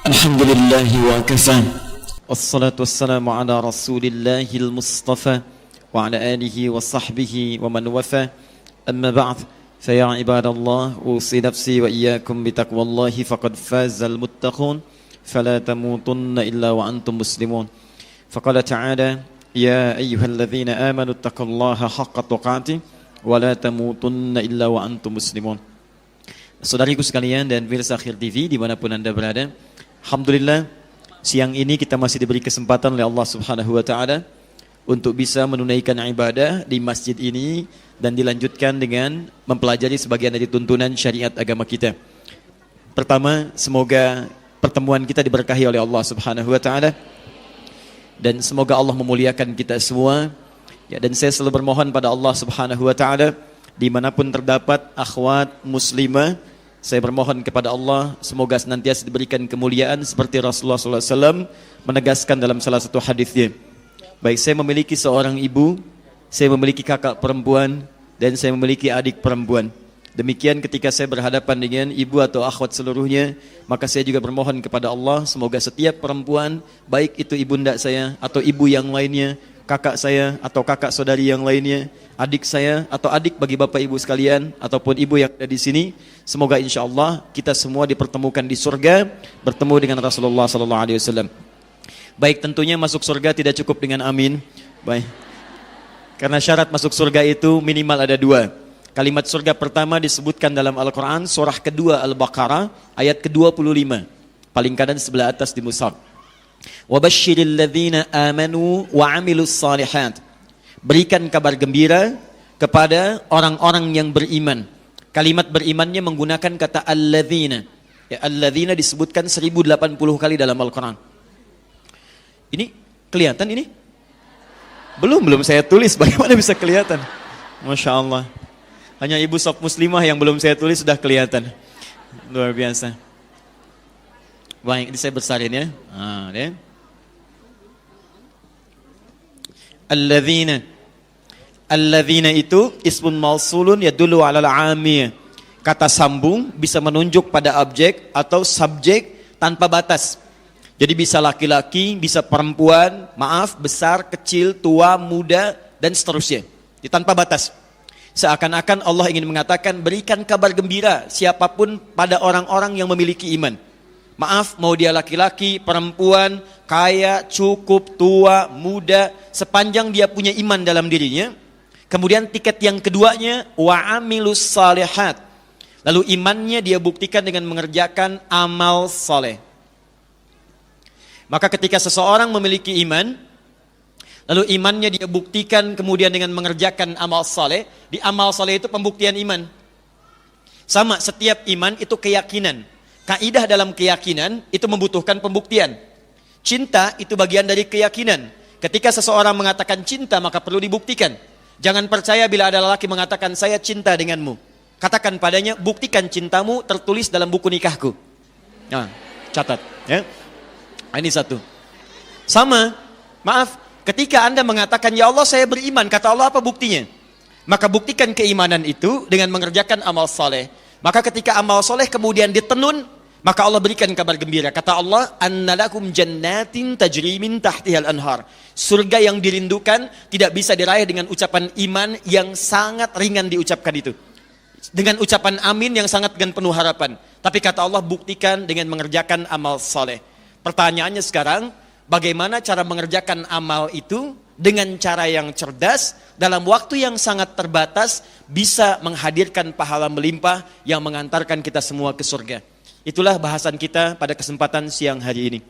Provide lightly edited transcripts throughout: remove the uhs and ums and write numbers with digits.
Alhamdulillahi wa kafa. Wassalatu wassalamu ala rasulillahil mustafa wa ala alihi wa sahbihi wa man wafa. Amma ba'd, fa ya ibadallah, usi nafsi wa iyyakum bitaqwallahi faqad fazal muttaqun, fala tamutunna illa wa antum muslimun. Faqala ta'ala, ya ayyuhalladzina amanu taqullaha haqqa tuqatih wa la tamutunna illa wa antum muslimun. Saudariku sekalian dan pemirsa Akhir TV dimanapun Anda berada, alhamdulillah siang ini kita masih diberi kesempatan oleh Allah Subhanahu wa taala untuk bisa menunaikan ibadah di masjid ini dan dilanjutkan dengan mempelajari sebagian dari tuntunan syariat agama kita. Pertama, semoga pertemuan kita diberkahi oleh Allah Subhanahu wa taala dan semoga Allah memuliakan kita semua. Ya, dan saya selalu bermohon pada Allah Subhanahu wa taala dimanapun terdapat akhwat muslimah, saya bermohon kepada Allah semoga senantiasa diberikan kemuliaan seperti Rasulullah SAW menegaskan dalam salah satu hadisnya. Baik, saya memiliki seorang ibu, saya memiliki kakak perempuan, dan saya memiliki adik perempuan. Demikian ketika saya berhadapan dengan ibu atau akhwat seluruhnya, maka saya juga bermohon kepada Allah semoga setiap perempuan, baik itu ibunda saya atau ibu yang lainnya, kakak saya atau kakak saudari yang lainnya, adik saya atau adik bagi bapak ibu sekalian ataupun ibu yang ada di sini, semoga insyaallah kita semua dipertemukan di surga bertemu dengan Rasulullah sallallahu alaihi wasallam. Baik, tentunya masuk surga tidak cukup dengan amin. Baik. Karena syarat masuk surga itu minimal ada dua. Kalimat surga pertama disebutkan dalam Al-Qur'an surah kedua Al-Baqarah ayat ke-25. Paling kanan sebelah atas di mushaf. Wabashshiril ladzina amanu wa 'amilus shalihat. Berikan kabar gembira kepada orang-orang yang beriman. Kalimat berimannya menggunakan kata alladzina. Ya, alladzina disebutkan 1080 kali dalam Al-Qur'an. Ini kelihatan ini? Belum saya tulis, bagaimana bisa kelihatan? Masya Allah. Hanya ibu sob muslimah yang belum saya tulis sudah kelihatan. Luar biasa. Baik, ini saya besarin ya. Ya. Alladzina itu ismun mausulun yadullu 'alal 'amiyah. Kata sambung bisa menunjuk pada objek atau subjek tanpa batas. Jadi bisa laki-laki, bisa perempuan, besar, kecil, tua, muda, dan seterusnya. Tanpa batas. Seakan-akan Allah ingin mengatakan berikan kabar gembira siapapun pada orang-orang yang memiliki iman. Mau dia laki-laki, perempuan, kaya, cukup, tua, muda, sepanjang dia punya iman dalam dirinya. Kemudian tiket yang keduanya, wa amilus salihat. Lalu imannya dia buktikan dengan mengerjakan amal saleh. Maka ketika seseorang memiliki iman, lalu imannya dia buktikan kemudian dengan mengerjakan amal saleh, di amal saleh itu pembuktian iman. Sama, setiap iman itu keyakinan. Kaidah dalam keyakinan itu membutuhkan pembuktian. Cinta itu bagian dari keyakinan. Ketika seseorang mengatakan cinta maka perlu dibuktikan. Jangan percaya bila ada lelaki mengatakan saya cinta denganmu. Katakan padanya buktikan cintamu tertulis dalam buku nikahku. Nah, catat ya. Ini satu. Sama, ketika Anda mengatakan ya Allah saya beriman, kata Allah apa buktinya? Maka buktikan keimanan itu dengan mengerjakan amal saleh. Maka ketika amal soleh kemudian ditenun, maka Allah berikan kabar gembira. Kata Allah, annalakum jannatin tajri min tahtihal anhar. Surga yang dirindukan tidak bisa diraih dengan ucapan iman yang sangat ringan diucapkan itu. Dengan ucapan amin yang sangat dengan penuh harapan. Tapi kata Allah buktikan dengan mengerjakan amal soleh. Pertanyaannya sekarang, bagaimana cara mengerjakan amal itu dengan cara yang cerdas, dalam waktu yang sangat terbatas, bisa menghadirkan pahala melimpah yang mengantarkan kita semua ke surga. Itulah bahasan kita pada kesempatan siang hari ini.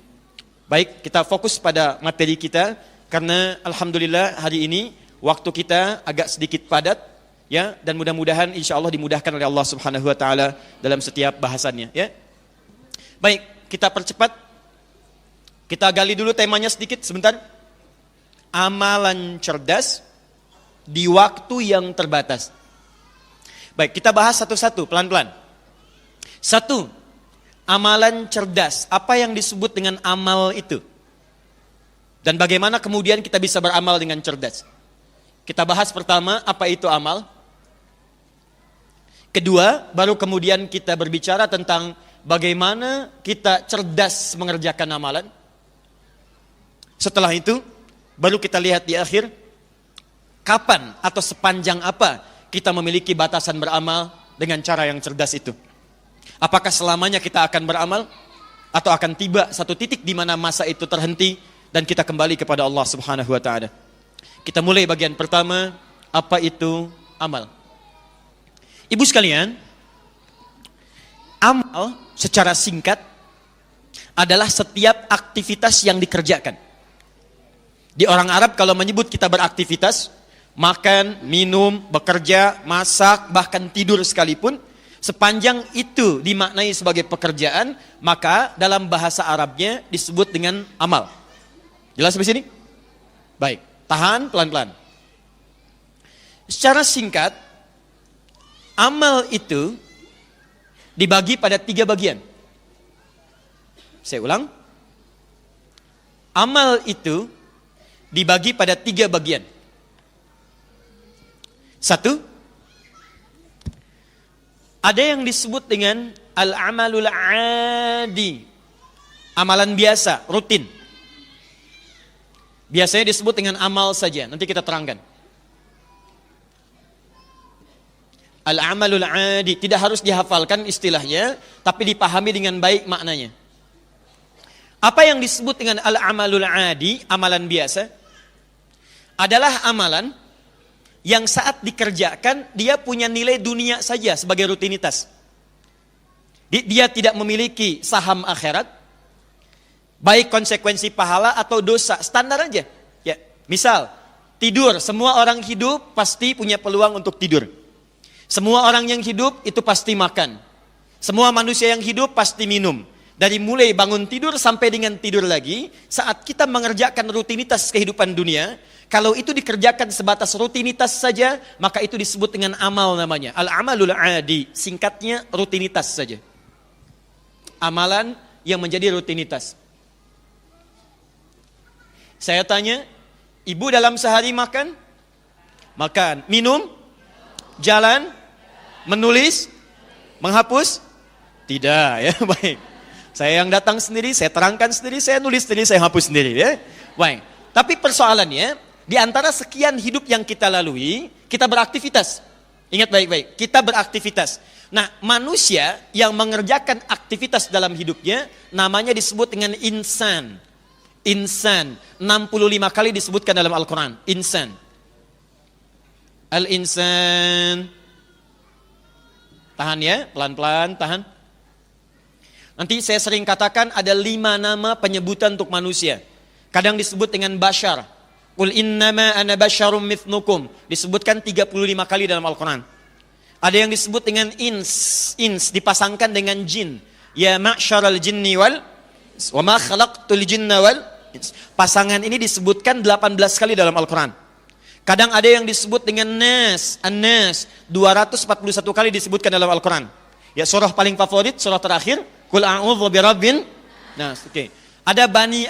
Baik, kita fokus pada materi kita, karena alhamdulillah hari ini waktu kita agak sedikit padat, ya, dan mudah-mudahan insya Allah dimudahkan oleh Allah Subhanahu Wa Taala dalam setiap bahasannya. Ya. Baik, kita percepat. Kita gali dulu temanya sedikit sebentar. Amalan cerdas di waktu yang terbatas. Baik, kita bahas satu-satu, pelan-pelan. Satu, amalan cerdas. Apa yang disebut dengan amal itu? Dan bagaimana kemudian kita bisa beramal dengan cerdas? Kita bahas pertama, apa itu amal? Kedua, baru kemudian kita berbicara tentang bagaimana kita cerdas mengerjakan amalan. Setelah itu, baru kita lihat di akhir, kapan atau sepanjang apa kita memiliki batasan beramal dengan cara yang cerdas itu. Apakah selamanya kita akan beramal, atau akan tiba satu titik di mana masa itu terhenti dan kita kembali kepada Allah Subhanahu wa taala. Kita mulai bagian pertama, apa itu amal? Ibu sekalian, amal secara singkat adalah setiap aktivitas yang dikerjakan. Di orang Arab kalau menyebut kita beraktivitas, makan, minum, bekerja, masak, bahkan tidur sekalipun, sepanjang itu dimaknai sebagai pekerjaan, maka dalam bahasa Arabnya disebut dengan amal. Jelas sampai sini? Baik, tahan pelan-pelan. Secara singkat, amal itu dibagi pada 3 bagian. Saya ulang. Amal itu dibagi pada 3 bagian. 1, ada yang disebut dengan al-amalul adi, amalan biasa, rutin. Biasanya disebut dengan amal saja, nanti kita terangkan. Al-amalul adi, tidak harus dihafalkan istilahnya, tapi dipahami dengan baik maknanya. Apa yang disebut dengan al-amalul adi, amalan biasa, adalah amalan yang saat dikerjakan dia punya nilai dunia saja sebagai rutinitas. Dia tidak memiliki saham akhirat, baik konsekuensi pahala atau dosa, standar aja. Ya, misal tidur, semua orang hidup pasti punya peluang untuk tidur. Semua orang yang hidup itu pasti makan. Semua manusia yang hidup pasti minum. Dari mulai bangun tidur sampai dengan tidur lagi, saat kita mengerjakan rutinitas kehidupan dunia, kalau itu dikerjakan sebatas rutinitas saja, maka itu disebut dengan amal namanya. Al-amalul adi, singkatnya rutinitas saja. Amalan yang menjadi rutinitas. Saya tanya, ibu dalam sehari makan? Makan. Minum? Jalan? Menulis? Menghapus? Tidak, ya, baik. Saya yang datang sendiri, saya terangkan sendiri, saya nulis sendiri, saya hapus sendiri, ya. Baik. Tapi persoalannya, di antara sekian hidup yang kita lalui, kita beraktivitas. Ingat baik-baik, kita beraktivitas. Nah, manusia yang mengerjakan aktivitas dalam hidupnya, namanya disebut dengan insan. Insan, 65 kali disebutkan dalam Al-Quran. Insan. Al-insan. Tahan ya, pelan-pelan, tahan. Nanti saya sering katakan ada 5 nama penyebutan untuk manusia. Kadang disebut dengan bashar. Qul innama ana basyarum mithlukum. Disebutkan 35 kali dalam Al-Quran. Ada yang disebut dengan ins dipasangkan dengan jin. Ya ma'syaral jinni wal wa ma khalaqtul jinna wal ins. Pasangan ini disebutkan 18 kali dalam Al-Quran. Kadang ada yang disebut dengan nas, an-nas, 241 kali disebutkan dalam Al-Quran. Ya, surah paling favorit, surah terakhir, Qul a'udzu birabbin nas. Oke. Ada Bani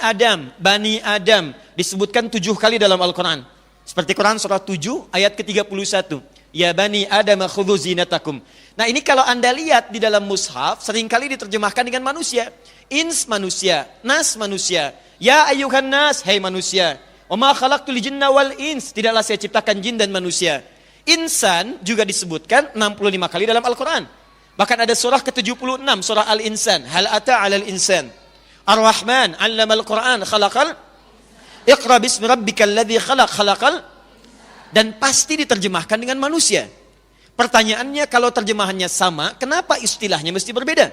Adam disebutkan 7 kali dalam Al-Quran. Seperti Quran surah 7 ayat ke-31. Ya Bani Adam khudhu zinatakum. Nah ini kalau anda lihat di dalam mushaf, seringkali diterjemahkan dengan manusia. Ins manusia, nas manusia. Ya ayyuhan nas, hai manusia. Wa ma khalaqtul jinna wal ins, tidaklah saya ciptakan jin dan manusia. Insan juga disebutkan 65 kali dalam Al-Quran. Bahkan ada surah ke-76, surah Al-Insan. Hal ata 'alal insan. Ar-Rahman 'allamal Qur'an khalaqal Iqra bismi rabbikal ladzi khalaqal, dan pasti diterjemahkan dengan manusia. Pertanyaannya, kalau terjemahannya sama, kenapa istilahnya mesti berbeda?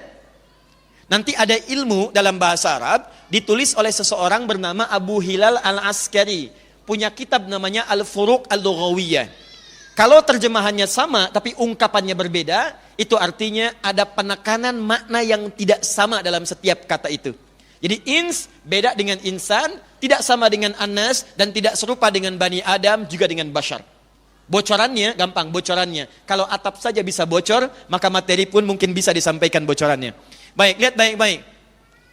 Nanti ada ilmu dalam bahasa Arab ditulis oleh seseorang bernama Abu Hilal Al-Askari, punya kitab namanya Al-Furuq Al-Lughawiyah. Kalau terjemahannya sama tapi ungkapannya berbeda, itu artinya ada penekanan makna yang tidak sama dalam setiap kata itu. Jadi ins beda dengan insan, tidak sama dengan anas, dan tidak serupa dengan Bani Adam, juga dengan bashar. Bocorannya, gampang bocorannya. Kalau atap saja bisa bocor, maka materi pun mungkin bisa disampaikan bocorannya. Baik, lihat baik-baik.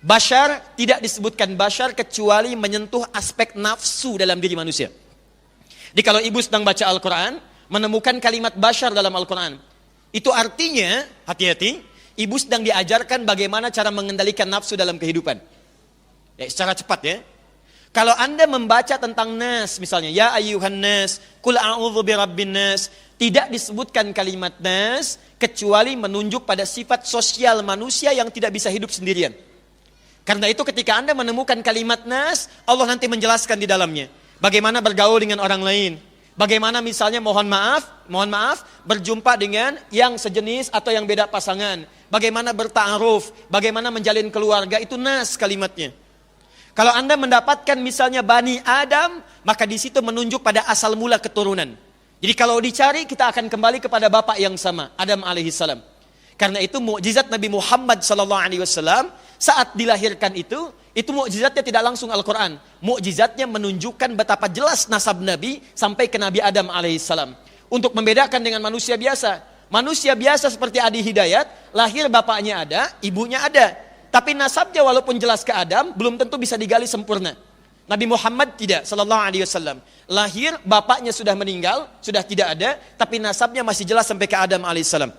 Bashar tidak disebutkan bashar kecuali menyentuh aspek nafsu dalam diri manusia. Jadi kalau ibu sedang baca Al-Quran, menemukan kalimat bashar dalam Al-Quran, itu artinya, hati-hati, ibu sedang diajarkan bagaimana cara mengendalikan nafsu dalam kehidupan. Ya, secara cepat ya. Kalau Anda membaca tentang nas, misalnya, ya ayyuhan nas, qul a'udzu birabbin nas, tidak disebutkan kalimat nas, kecuali menunjuk pada sifat sosial manusia yang tidak bisa hidup sendirian. Karena itu ketika Anda menemukan kalimat nas, Allah nanti menjelaskan di dalamnya. Bagaimana bergaul dengan orang lain. Bagaimana misalnya mohon maaf, berjumpa dengan yang sejenis atau yang beda pasangan. Bagaimana berta'aruf, bagaimana menjalin keluarga, itu nas kalimatnya. Kalau Anda mendapatkan misalnya Bani Adam, maka di situ menunjuk pada asal mula keturunan. Jadi kalau dicari, kita akan kembali kepada bapak yang sama, Adam alaihissalam. Karena itu mukjizat Nabi Muhammad SAW saat dilahirkan itu mukjizatnya tidak langsung Al-Quran. Mukjizatnya menunjukkan betapa jelas nasab Nabi sampai ke Nabi Adam alaihissalam. Untuk membedakan dengan manusia biasa. Manusia biasa seperti Adi Hidayat, lahir bapaknya ada, ibunya ada. Tapi nasabnya walaupun jelas ke Adam, belum tentu bisa digali sempurna. Nabi Muhammad tidak, sallallahu alaihi wasallam. Lahir, bapaknya sudah meninggal, sudah tidak ada, tapi nasabnya masih jelas sampai ke Adam alaihissalam.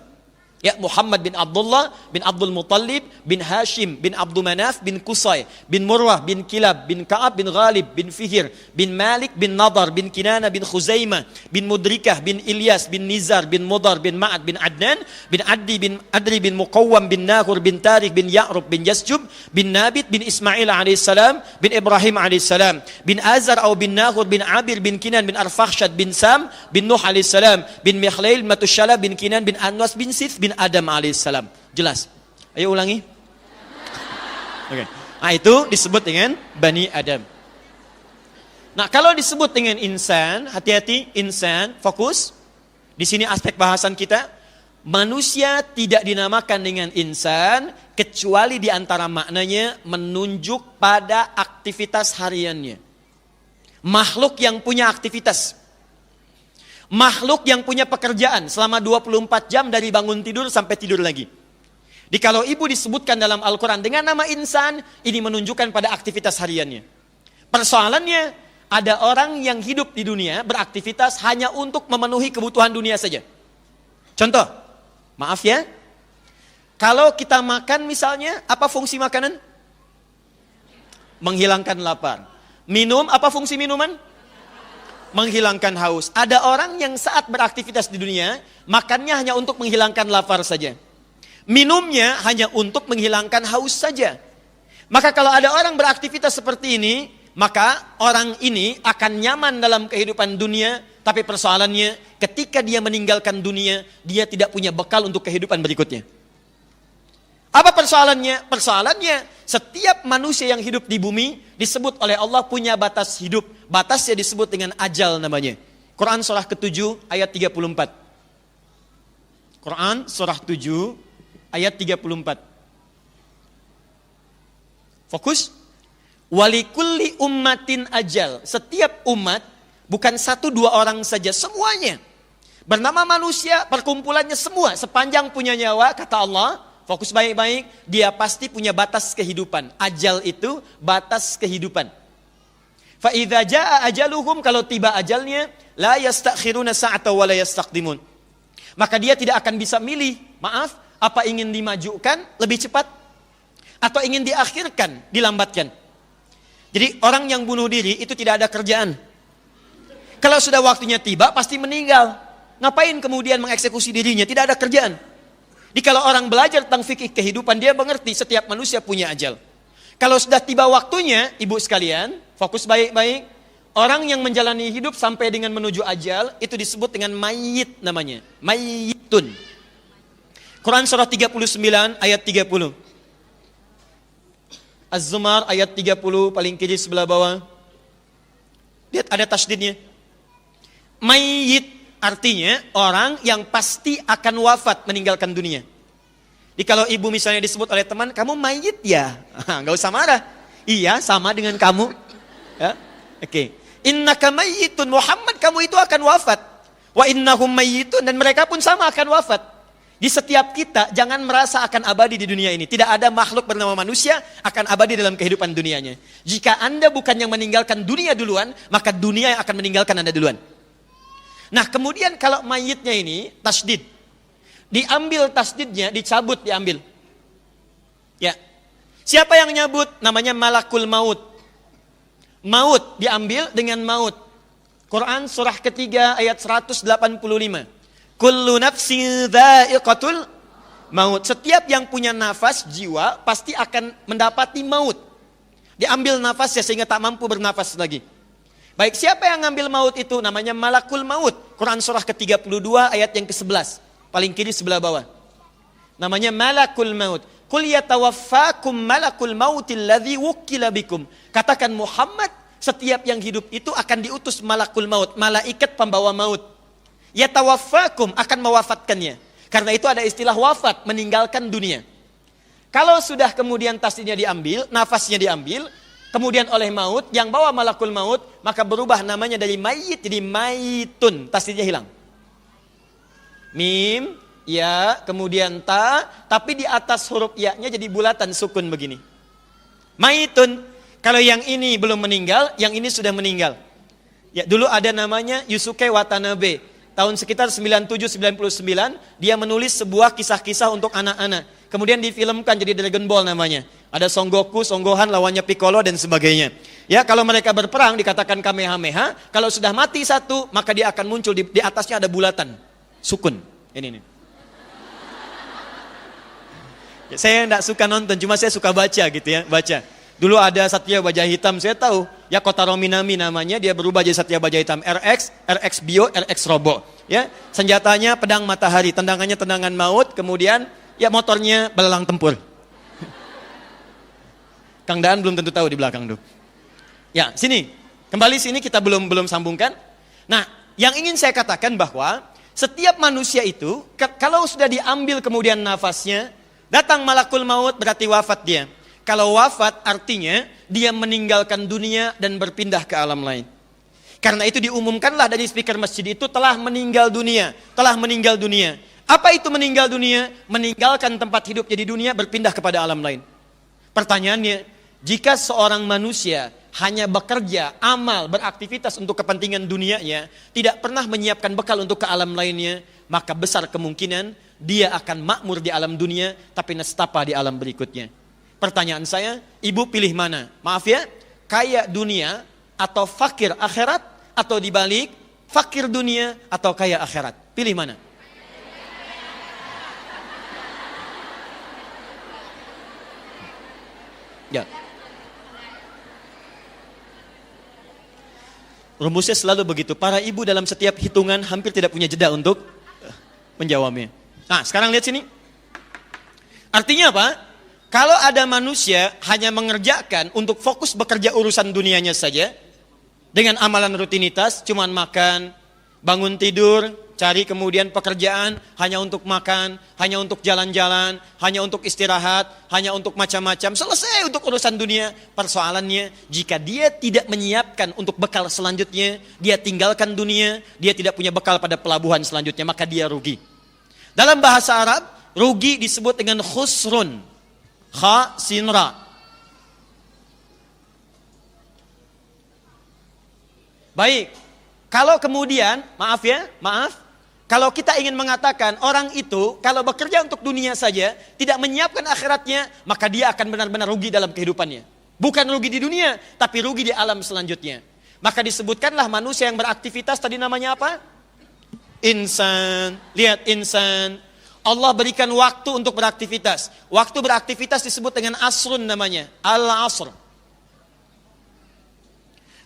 Ya, Muhammad bin Abdullah, bin Abdul Muttalib, bin Hashim, bin Abdul Manaf, bin Qusay, bin Murrah, bin Kilab, bin Ka'ab, bin Ghalib, bin Fihir, bin Malik, bin Nadar, bin Kinana, bin Khuzaimah, bin Mudrikah, bin Ilyas, bin Nizar, bin Mudar, bin Ma'ad, bin Adnan, bin Adri, bin Muqawwam, bin Nahur, bin Tariq, bin Ya'rub, bin Jasjub, bin Nabit, bin Ismail alaihissalam, bin Ibrahim alaihissalam, bin Azar atau bin Nahur, bin Abir, bin Kinan, bin Arfakhshad, bin Sam, bin Nuh alaihissalam, bin Mikhlail, Matushala, bin Kinan, bin Anwas, bin Sith, bin Adam alaihissalam. Jelas? Ayo ulangi. Oke. Nah, itu disebut dengan Bani Adam. Nah, kalau disebut dengan insan, hati-hati, insan, fokus. Di sini aspek bahasan kita, manusia tidak dinamakan dengan insan kecuali di antara maknanya menunjuk pada aktivitas hariannya. Makhluk yang punya aktivitas. Makhluk yang punya pekerjaan selama 24 jam dari bangun tidur sampai tidur lagi. Jadi kalau ibu disebutkan dalam Al-Quran dengan nama insan, ini menunjukkan pada aktivitas hariannya. Persoalannya, ada orang yang hidup di dunia beraktivitas hanya untuk memenuhi kebutuhan dunia saja. Contoh, maaf ya, kalau kita makan misalnya, apa fungsi makanan? Menghilangkan lapar. Minum, apa fungsi minuman? Menghilangkan haus. Ada orang yang saat beraktivitas di dunia, makannya hanya untuk menghilangkan lapar saja. Minumnya hanya untuk menghilangkan haus saja. Maka kalau ada orang beraktivitas seperti ini, maka orang ini akan nyaman dalam kehidupan dunia, tapi persoalannya ketika dia meninggalkan dunia, dia tidak punya bekal untuk kehidupan berikutnya. Apa persoalannya? Persoalannya setiap manusia yang hidup di bumi disebut oleh Allah punya batas hidup. Batasnya disebut dengan ajal namanya. Quran surah ke-7 ayat 34. Quran surah 7 ayat 34. Fokus. Walikulli ummatin ajal. Setiap umat, bukan 1-2 orang saja, semuanya. Bernama manusia, perkumpulannya semua. Sepanjang punya nyawa, kata Allah, fokus baik-baik, dia pasti punya batas kehidupan. Ajal itu batas kehidupan. Fa idza jaa ajaluhum, kalau tiba ajalnya, la yastakhiruna sa'ata wa la yastaqdimun. Maka dia tidak akan bisa milih, maaf, apa ingin dimajukan lebih cepat atau ingin diakhirkan, dilambatkan. Jadi orang yang bunuh diri itu tidak ada kerjaan. Kalau sudah waktunya tiba pasti meninggal. Ngapain kemudian mengeksekusi dirinya? Tidak ada kerjaan. Jadi kalau orang belajar tentang fikih kehidupan, dia mengerti setiap manusia punya ajal. Kalau sudah tiba waktunya, ibu sekalian, fokus baik-baik. Orang yang menjalani hidup sampai dengan menuju ajal, itu disebut dengan mayyit namanya. Mayyitun. Quran surah 39 ayat 30. Az-Zumar ayat 30 paling kiri sebelah bawah. Lihat ada tasdidnya. Mayyit artinya orang yang pasti akan wafat, meninggalkan dunia. Jadi kalau ibu misalnya disebut oleh teman, kamu mayit ya? Nggak usah marah. Iya, sama dengan kamu. Ya? Oke. Innaka mayyitun, Muhammad, kamu itu akan wafat. Wa innahum mayyitun, dan mereka pun sama akan wafat. Di setiap kita jangan merasa akan abadi di dunia ini. Tidak ada makhluk bernama manusia akan abadi dalam kehidupan dunianya. Jika Anda bukan yang meninggalkan dunia duluan, maka dunia yang akan meninggalkan Anda duluan. Nah, kemudian kalau mayitnya ini tasdid, diambil tasdidnya, dicabut, diambil. Ya. Siapa yang nyebut? Namanya malakul maut. Maut diambil dengan maut. Quran surah ketiga ayat 185. Kullu nafsin dha'iqatul maut. Setiap yang punya nafas, jiwa, pasti akan mendapati maut. Diambil nafasnya sehingga tak mampu bernafas lagi. Baik, siapa yang ngambil maut itu? Namanya malakul maut. Quran surah ke-32 ayat yang ke-11. Paling kiri sebelah bawah. Namanya malakul maut. Qul yatawaffakum malakul mautil ladzi wukkila bikum. Katakan Muhammad, setiap yang hidup itu akan diutus malakul maut, malaikat pembawa maut. Yatawaffakum, akan mewafatkannya. Karena itu ada istilah wafat, meninggalkan dunia. Kalau sudah kemudian tasnya diambil, nafasnya diambil, kemudian oleh maut, yang bawa malakul maut, maka berubah namanya dari mayit jadi maitun, tasnya hilang. Mim, ya, kemudian ta, tapi di atas huruf ya-nya jadi bulatan sukun begini. Maitun, kalau yang ini belum meninggal, yang ini sudah meninggal. Ya, dulu ada namanya Yusuke Watanabe. Tahun sekitar 97-99, dia menulis sebuah kisah-kisah untuk anak-anak. Kemudian difilmkan jadi Dragon Ball namanya. Ada Son Goku, Son Gohan, lawannya Piccolo dan sebagainya. Ya, kalau mereka berperang dikatakan Kamehameha. Kalau sudah mati satu, maka dia akan muncul di atasnya ada bulatan. Sukun. Ini. Ya, saya tidak suka nonton, cuma saya suka baca gitu ya, baca. Dulu ada Satya Baja Hitam, saya tahu. Ya, Kotaro Minami namanya, dia berubah jadi Satya Baja Hitam. RX Bio, RX Robo. Ya, senjatanya pedang matahari, tendangannya tendangan maut, kemudian ya motornya belalang tempur. Kang Daan belum tentu tahu di belakang tuh. Ya, sini. Kembali sini kita belum sambungkan. Nah, yang ingin saya katakan bahwa setiap manusia itu kalau sudah diambil kemudian nafasnya, datang malakul maut berarti wafat dia. Kalau wafat artinya dia meninggalkan dunia dan berpindah ke alam lain. Karena itu diumumkanlah dari speaker masjid itu telah meninggal dunia, telah meninggal dunia. Apa itu meninggal dunia? Meninggalkan tempat hidup jadi dunia berpindah kepada alam lain. Pertanyaannya, jika seorang manusia hanya bekerja, amal, beraktivitas untuk kepentingan dunianya, tidak pernah menyiapkan bekal untuk ke alam lainnya, maka besar kemungkinan dia akan makmur di alam dunia, tapi nestapa di alam berikutnya. Pertanyaan saya, ibu pilih mana? Maaf ya, kaya dunia atau fakir akhirat, atau dibalik, fakir dunia atau kaya akhirat? Pilih mana? Ya. Rumusnya selalu begitu. Para ibu dalam setiap hitungan hampir tidak punya jeda untuk menjawabnya. Nah, sekarang lihat sini. Artinya apa? Kalau ada manusia hanya mengerjakan untuk fokus bekerja urusan dunianya saja, dengan amalan rutinitas, cuman makan, bangun tidur, cari kemudian pekerjaan, hanya untuk makan, hanya untuk jalan-jalan, hanya untuk istirahat, hanya untuk macam-macam, selesai untuk urusan dunia. Persoalannya, jika dia tidak menyiapkan untuk bekal selanjutnya, dia tinggalkan dunia, dia tidak punya bekal pada pelabuhan selanjutnya, maka dia rugi. Dalam bahasa Arab, rugi disebut dengan khusrun. Kha, sin, ra. Baik, kalau kemudian, maaf, kalau kita ingin mengatakan orang itu kalau bekerja untuk dunia saja, tidak menyiapkan akhiratnya, maka dia akan benar-benar rugi dalam kehidupannya. Bukan rugi di dunia, tapi rugi di alam selanjutnya. Maka disebutkanlah manusia yang beraktivitas, tadi namanya apa? Insan. Lihat, insan. Allah berikan waktu untuk beraktivitas. Waktu beraktivitas disebut dengan asrun namanya. Al-asr.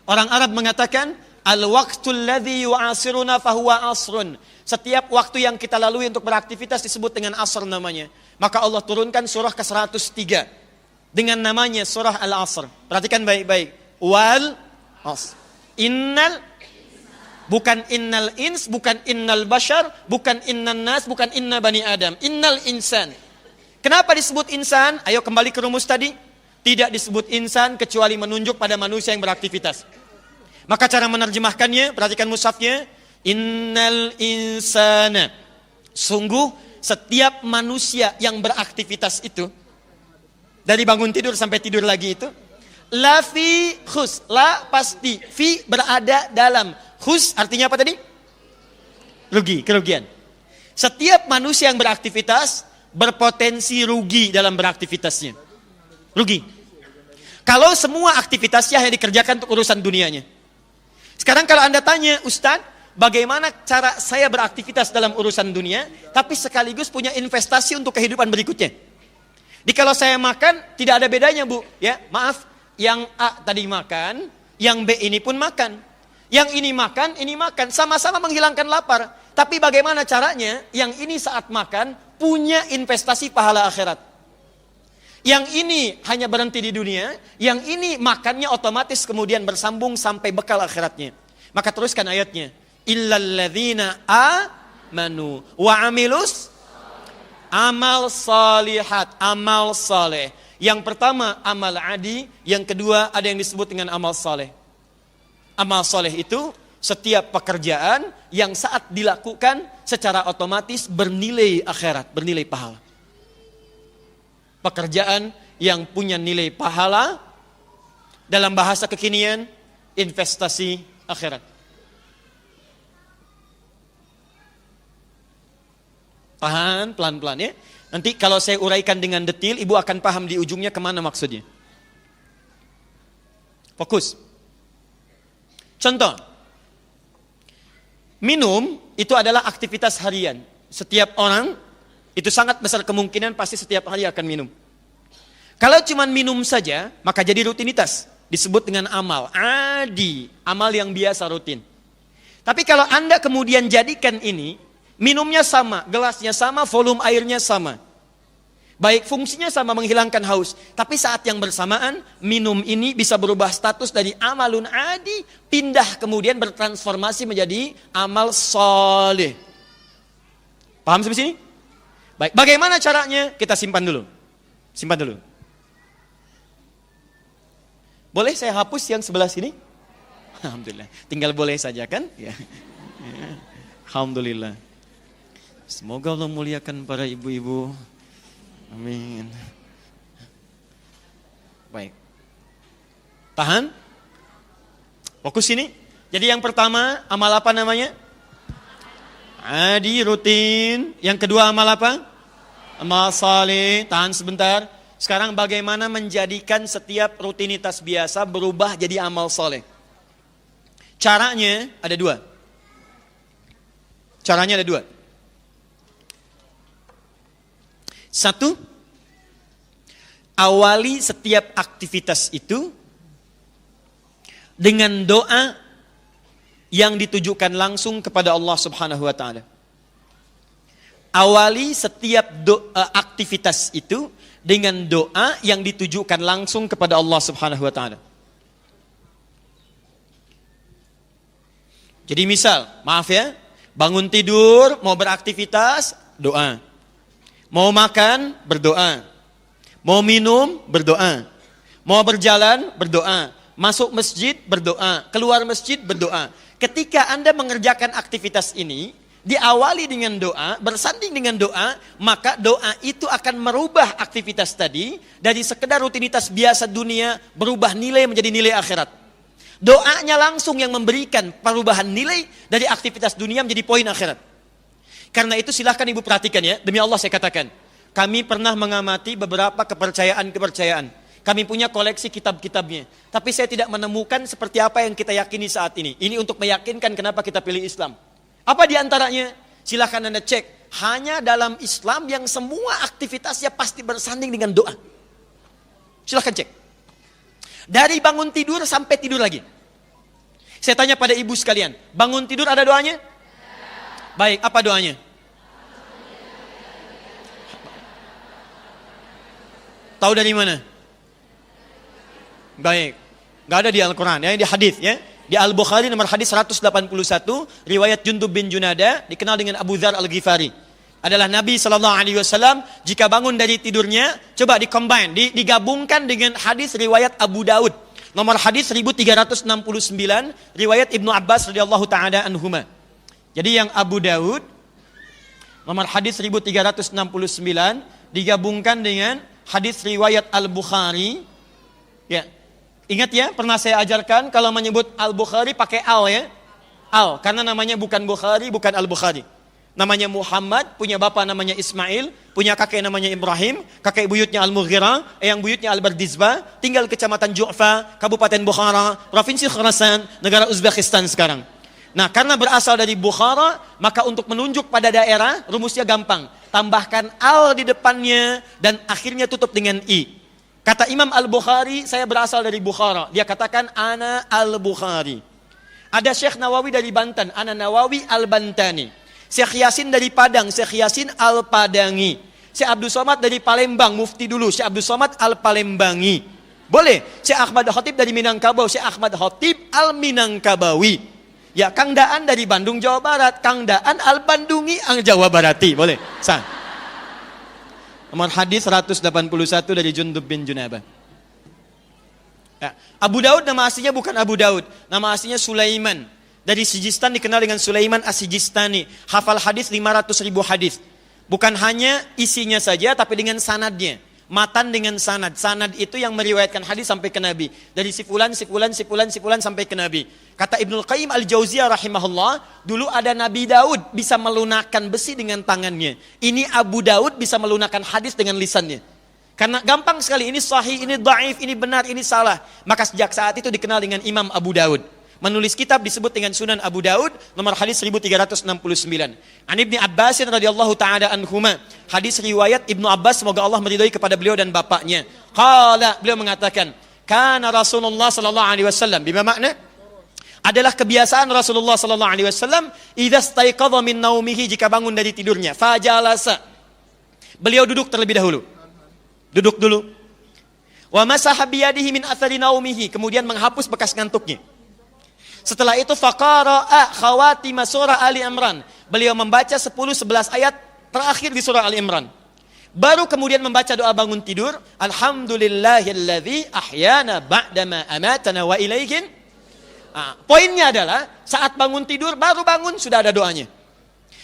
Orang Arab mengatakan, al-waqtul ladzi yu'asiruna fahuwa asrun. Setiap waktu yang kita lalui untuk beraktivitas disebut dengan asr namanya. Maka Allah turunkan surah ke-103 dengan namanya surah Al-Asr. Perhatikan baik-baik. Wal asr. Bukan innal ins, bukan innal bashar, bukan innan nas, bukan inna bani adam. Innal insan. Kenapa disebut insan? Ayo kembali ke rumus tadi. Tidak disebut insan kecuali menunjuk pada manusia yang beraktivitas. Maka cara menerjemahkannya, perhatikan mushafnya. Innal insana. Sungguh setiap manusia yang beraktivitas itu, dari bangun tidur sampai tidur lagi itu, la fi khus, la pasti, fi berada dalam, khus artinya apa tadi? Rugi, kerugian. Setiap manusia yang beraktivitas berpotensi rugi dalam beraktivitasnya. Rugi. Kalau semua aktivitasnya hanya dikerjakan untuk urusan dunianya. Sekarang kalau Anda tanya, Ustadz, bagaimana cara saya beraktivitas dalam urusan dunia, tapi sekaligus punya investasi untuk kehidupan berikutnya? Jadi kalau saya makan, tidak ada bedanya, Bu. Ya, maaf, yang A tadi makan, yang B ini pun makan. Yang ini makan, sama-sama menghilangkan lapar. Tapi bagaimana caranya, yang ini saat makan, punya investasi pahala akhirat. Yang ini hanya berhenti di dunia, yang ini makannya otomatis kemudian bersambung sampai bekal akhiratnya. Maka teruskan ayatnya. Illalladzina amanu wa amilus amal salihat, amal saleh. Yang pertama amal adi, yang kedua ada yang disebut dengan amal saleh. Amal saleh itu setiap pekerjaan yang saat dilakukan secara otomatis bernilai akhirat, bernilai pahala. Pekerjaan yang punya nilai pahala, dalam bahasa kekinian, investasi akhirat. Tahan pelan-pelan ya. Nanti kalau saya uraikan dengan detail, ibu akan paham di ujungnya kemana maksudnya. Fokus. Contoh, minum itu adalah aktivitas harian. Setiap orang itu sangat besar kemungkinan pasti setiap hari akan minum. Kalau cuma minum saja, maka jadi rutinitas. Disebut dengan amal. Adi, amal yang biasa rutin. Tapi kalau Anda kemudian jadikan ini, minumnya sama, gelasnya sama, volume airnya sama. Baik fungsinya sama, menghilangkan haus. Tapi saat yang bersamaan, minum ini bisa berubah status dari amalun adi, pindah kemudian bertransformasi menjadi amal soleh. Paham sampai sini? Baik, bagaimana caranya? Kita simpan dulu. Simpan dulu. Boleh saya hapus yang sebelah sini? Alhamdulillah. Tinggal boleh saja kan? Ya. Alhamdulillah. Semoga Allah muliakan para ibu-ibu. Amin. Baik. Tahan. Fokus sini. Jadi yang pertama, amal apa namanya? Adi, rutin. Yang kedua amal apa? Amal saleh. Tahan sebentar. Sekarang bagaimana menjadikan setiap rutinitas biasa berubah jadi amal saleh? Caranya ada dua. Caranya ada dua. Satu, awali setiap aktivitas itu dengan doa yang ditujukan langsung kepada Allah Subhanahu wa taala. Awali setiap aktivitas itu dengan doa yang ditujukan langsung kepada Allah Subhanahu wa taala. Jadi misal, maaf ya, bangun tidur, mau beraktivitas, doa. Mau makan, berdoa. Mau minum, berdoa. Mau berjalan, berdoa. Masuk masjid, berdoa. Keluar masjid, berdoa. Ketika Anda mengerjakan aktivitas ini, diawali dengan doa, bersanding dengan doa, maka doa itu akan merubah aktivitas tadi dari sekedar rutinitas biasa dunia, berubah nilai menjadi nilai akhirat. Doanya langsung yang memberikan perubahan nilai dari aktivitas dunia menjadi poin akhirat. Karena itu silahkan ibu perhatikan ya, demi Allah saya katakan. Kami pernah mengamati beberapa kepercayaan-kepercayaan. Kami punya koleksi kitab-kitabnya. Tapi saya tidak menemukan seperti apa yang kita yakini saat ini. Ini untuk meyakinkan kenapa kita pilih Islam. Apa di antaranya? Silahkan Anda cek. Hanya dalam Islam yang semua aktivitasnya pasti bersanding dengan doa. Silahkan cek. Dari bangun tidur sampai tidur lagi. Saya tanya pada ibu sekalian, bangun tidur ada doanya? Baik, apa doanya? Tahu dari mana? Baik, nggak ada di Al-Quran, ya, di hadis, ya. Di Al-Bukhari nomor hadis 181, riwayat Jundub bin Junada, dikenal dengan Abu Dzar Al-Ghifari. Adalah Nabi SAW jika bangun dari tidurnya, coba digabungkan dengan hadis riwayat Abu Daud. Nomor hadis 1369, riwayat Ibnu Abbas radhiyallahu ta'ala anhuma. Jadi yang Abu Daud, nomor hadis 1369, digabungkan dengan hadis riwayat Al-Bukhari. Ya, ingat ya, pernah saya ajarkan kalau menyebut Al-Bukhari pakai al ya. Al, karena namanya bukan Bukhari, bukan Al-Bukhari. namanya Muhammad, punya bapak namanya Ismail, punya kakek namanya Ibrahim, kakek buyutnya Al-Mughirah, eyang buyutnya Al-Bardizbah, tinggal kecamatan Ju'fa, Kabupaten Bukhara, Provinsi Khurasan, negara Uzbekistan sekarang. Nah, karena berasal dari Bukhara, maka untuk menunjuk pada daerah, rumusnya gampang. Tambahkan al di depannya dan akhirnya tutup dengan i. Kata Imam Al-Bukhari, saya berasal dari Bukhara. Dia katakan, ana Al-Bukhari. Ada Syekh Nawawi dari Banten, ana Nawawi Al-Bantani. Syekh Yasin dari Padang, Syekh Yasin Al-Padangi. Syekh Abdul Somad dari Palembang, mufti dulu, Syekh Abdul Somad Al-Palembangi. Boleh. Syekh Ahmad Khatib dari Minangkabau, Syekh Ahmad Khatib Al-Minangkabawi. Ya, Kang Daan dari Bandung, Jawa Barat. Kang Daan Al-Bandungi, Jawa Barati. Boleh? Sah. Nomor hadis 181 dari Jundub bin Junabah. Ya. Abu Daud nama aslinya bukan Abu Daud. Nama aslinya Sulaiman. Dari Sijistan dikenal dengan Sulaiman As-Sijistani. Hafal hadis 500.000 hadis. Bukan hanya isinya saja, tapi dengan sanadnya. Matan dengan sanad. Sanad itu yang meriwayatkan hadis sampai ke Nabi. Dari sifulan sampai ke Nabi. Kata Ibnul Qayyim Al-Jauziyah rahimahullah, dulu ada Nabi Daud bisa melunakkan besi dengan tangannya. Ini Abu Daud bisa melunakkan hadis dengan lisannya. Karena gampang sekali, ini sahih, ini dhaif, ini benar, ini salah. Maka sejak saat itu dikenal dengan Imam Abu Daud. Menulis kitab disebut dengan Sunan Abu Daud, nomor hadis 1369. An Ibni Abbas radhiyallahu taala anhuma, hadis riwayat Ibnu Abbas, semoga Allah meridhai kepada beliau dan bapaknya. Qala, beliau mengatakan, kana Rasulullah sallallahu alaihi wasallam, bima makna? Adalah kebiasaan Rasulullah sallallahu alaihi wasallam, idza staiqadha min naumihi, jika bangun dari tidurnya, fajalasa. Beliau duduk terlebih dahulu. Duduk dulu. Wa masaha biyadihi min athari naumihi, kemudian menghapus bekas ngantuknya. Setelah itu faqara'a khawatim surah Ali Imran. Beliau membaca 10-11 ayat terakhir di surah Ali Imran. Baru kemudian membaca doa bangun tidur, alhamdulillahilladzi ahyana ba'dama amatana wa ilaihin. Poinnya adalah saat bangun tidur, baru bangun sudah ada doanya.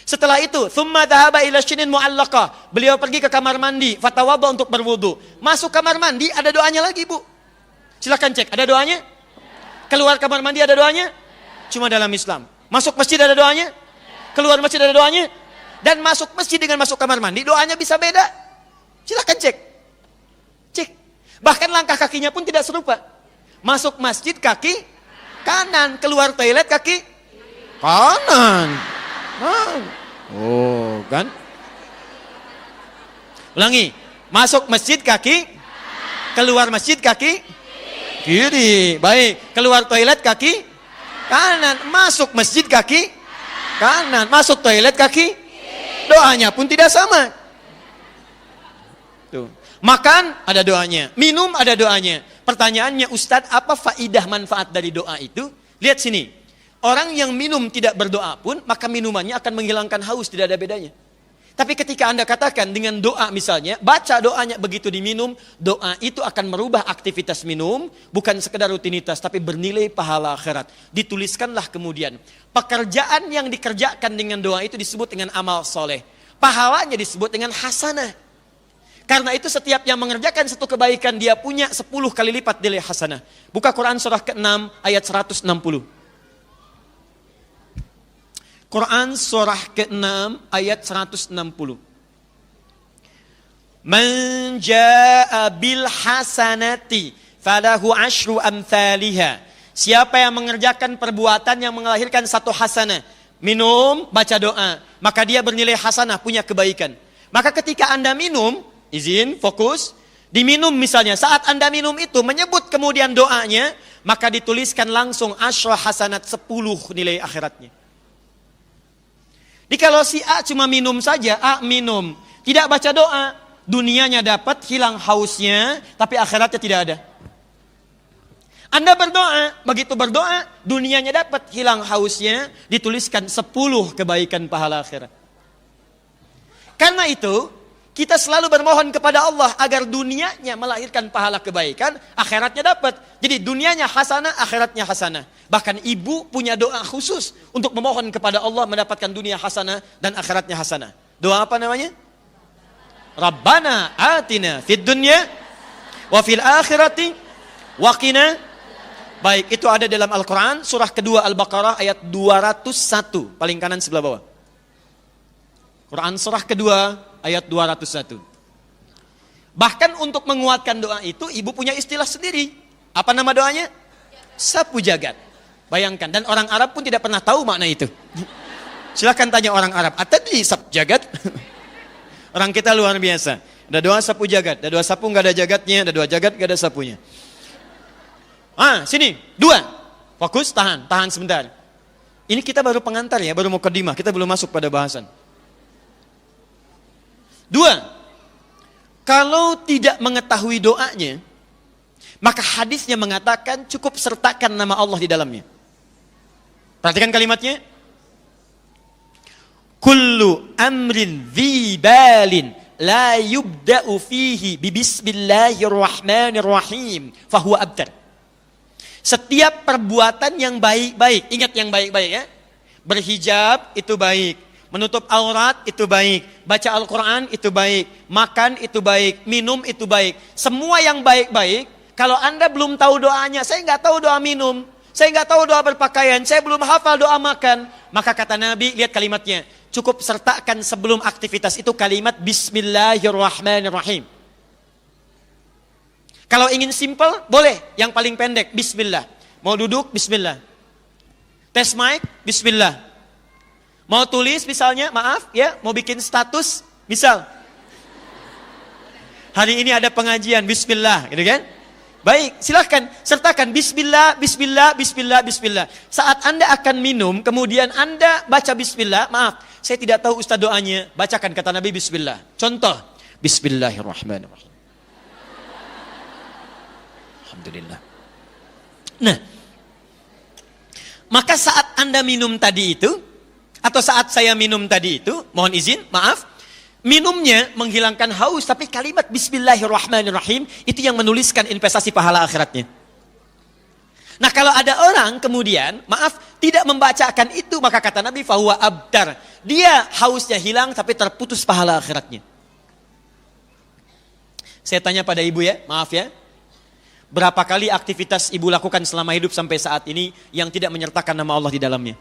Setelah itu, thumma dhahaba ila shinin mu'allaqah. Beliau pergi ke kamar mandi, fatawadha untuk berwudu. Masuk kamar mandi, ada doanya lagi, Bu. Silakan cek, ada doanya? Keluar kamar mandi ada doanya? Cuma dalam Islam. Masuk masjid ada doanya? Keluar masjid ada doanya? Dan masuk masjid dengan masuk kamar mandi, doanya bisa beda. Silakan cek. Cek. Bahkan langkah kakinya pun tidak serupa. Masuk masjid kaki kanan, keluar toilet kaki kanan. Oh, kan? Ulangi. Masuk masjid kaki, keluar masjid kaki kiri. Baik. Keluar toilet kaki kanan. Masuk masjid kaki kanan. Masuk toilet kaki. Doanya pun tidak sama. Tuh. Makan ada doanya. Minum ada doanya. Pertanyaannya, Ustadz, apa faidah manfaat dari doa itu? Lihat sini. Orang yang minum tidak berdoa pun, maka minumannya akan menghilangkan haus. Tidak ada bedanya. Tapi ketika Anda katakan dengan doa misalnya, baca doanya begitu diminum, doa itu akan merubah aktivitas minum, bukan sekedar rutinitas, tapi bernilai pahala akhirat. Dituliskanlah kemudian, pekerjaan yang dikerjakan dengan doa itu disebut dengan amal soleh. Pahalanya disebut dengan hasanah. Karena itu setiap yang mengerjakan satu kebaikan, dia punya 10 kali lipat nilai hasanah. Buka Quran surah ke-6 ayat 160. Quran surah ke-6 ayat 160. Man jaa'a bil hasanati falahu asyru amthaliha. Siapa yang mengerjakan perbuatan yang melahirkan satu hasanah, minum, baca doa, maka dia bernilai hasanah, punya kebaikan. Maka ketika Anda minum, izin, fokus, diminum misalnya, saat Anda minum itu menyebut kemudian doanya, maka dituliskan langsung asyra hasanat, 10 nilai akhiratnya. Jadi kalau si A cuma minum saja, A minum, tidak baca doa, dunianya dapat, hilang hausnya, tapi akhiratnya tidak ada. Anda berdoa, begitu berdoa, dunianya dapat, hilang hausnya, dituliskan 10 kebaikan pahala akhirat. Karena itu, kita selalu bermohon kepada Allah agar dunianya melahirkan pahala kebaikan, akhiratnya dapat. Jadi dunianya hasanah, akhiratnya hasanah. Bahkan ibu punya doa khusus untuk memohon kepada Allah mendapatkan dunia hasanah dan akhiratnya hasanah. Doa apa namanya? Rabbana atina fid dunya wa fil akhirati wa qina. Baik, itu ada dalam Al-Quran, surah kedua Al-Baqarah ayat 201, paling kanan sebelah bawah. Quran surah kedua ayat 201. Bahkan untuk menguatkan doa itu ibu punya istilah sendiri. Apa nama doanya? Sapu jagat. Bayangkan, dan orang Arab pun tidak pernah tahu makna itu. Silahkan tanya orang Arab, tadi sapu jagat? Orang kita luar biasa. Ada doa sapu jagat, ada doa sapu nggak ada jagatnya, ada doa jagat nggak ada sapunya. Sini, 2. Fokus, tahan sebentar. Ini kita baru pengantar ya, baru mukadimah, kita belum masuk pada bahasan. 2. Kalau tidak mengetahui doanya, maka hadisnya mengatakan cukup sertakan nama Allah di dalamnya. Perhatikan kalimatnya. Kullu amrin dzibalin la yubda'u fihi bismillahirrahmanirrahim fahuwa abtar. Setiap perbuatan yang baik-baik, ingat yang baik-baik ya. Berhijab itu baik, menutup aurat itu baik, baca Al-Quran itu baik, makan itu baik, minum itu baik. Semua yang baik-baik, kalau Anda belum tahu doanya, saya nggak tahu doa minum, saya nggak tahu doa berpakaian, saya belum hafal doa makan, maka kata Nabi, lihat kalimatnya, cukup sertakan sebelum aktivitas itu kalimat Bismillahirrahmanirrahim. Kalau ingin simple, boleh yang paling pendek, Bismillah. Mau duduk, Bismillah. Tes mic, Bismillah. Mau tulis misalnya, maaf ya, mau bikin status, misal. Hari ini ada pengajian, Bismillah, gitu kan? Baik, silahkan sertakan Bismillah, Bismillah, Bismillah, Bismillah. Saat Anda akan minum, kemudian Anda baca Bismillah, maaf, saya tidak tahu ustaz doanya, bacakan kata Nabi Bismillah. Contoh, Bismillahirrahmanirrahim. Alhamdulillah. Nah, maka saat Anda minum tadi itu, atau saat saya minum tadi itu, mohon izin, maaf, minumnya menghilangkan haus, tapi kalimat Bismillahirrahmanirrahim itu yang menuliskan investasi pahala akhiratnya. Nah, kalau ada orang kemudian, maaf, tidak membacakan itu, maka kata Nabi, fahuwa abtar. Dia hausnya hilang, tapi terputus pahala akhiratnya. Saya tanya pada ibu ya, maaf ya, berapa kali aktivitas ibu lakukan selama hidup sampai saat ini yang tidak menyertakan nama Allah di dalamnya?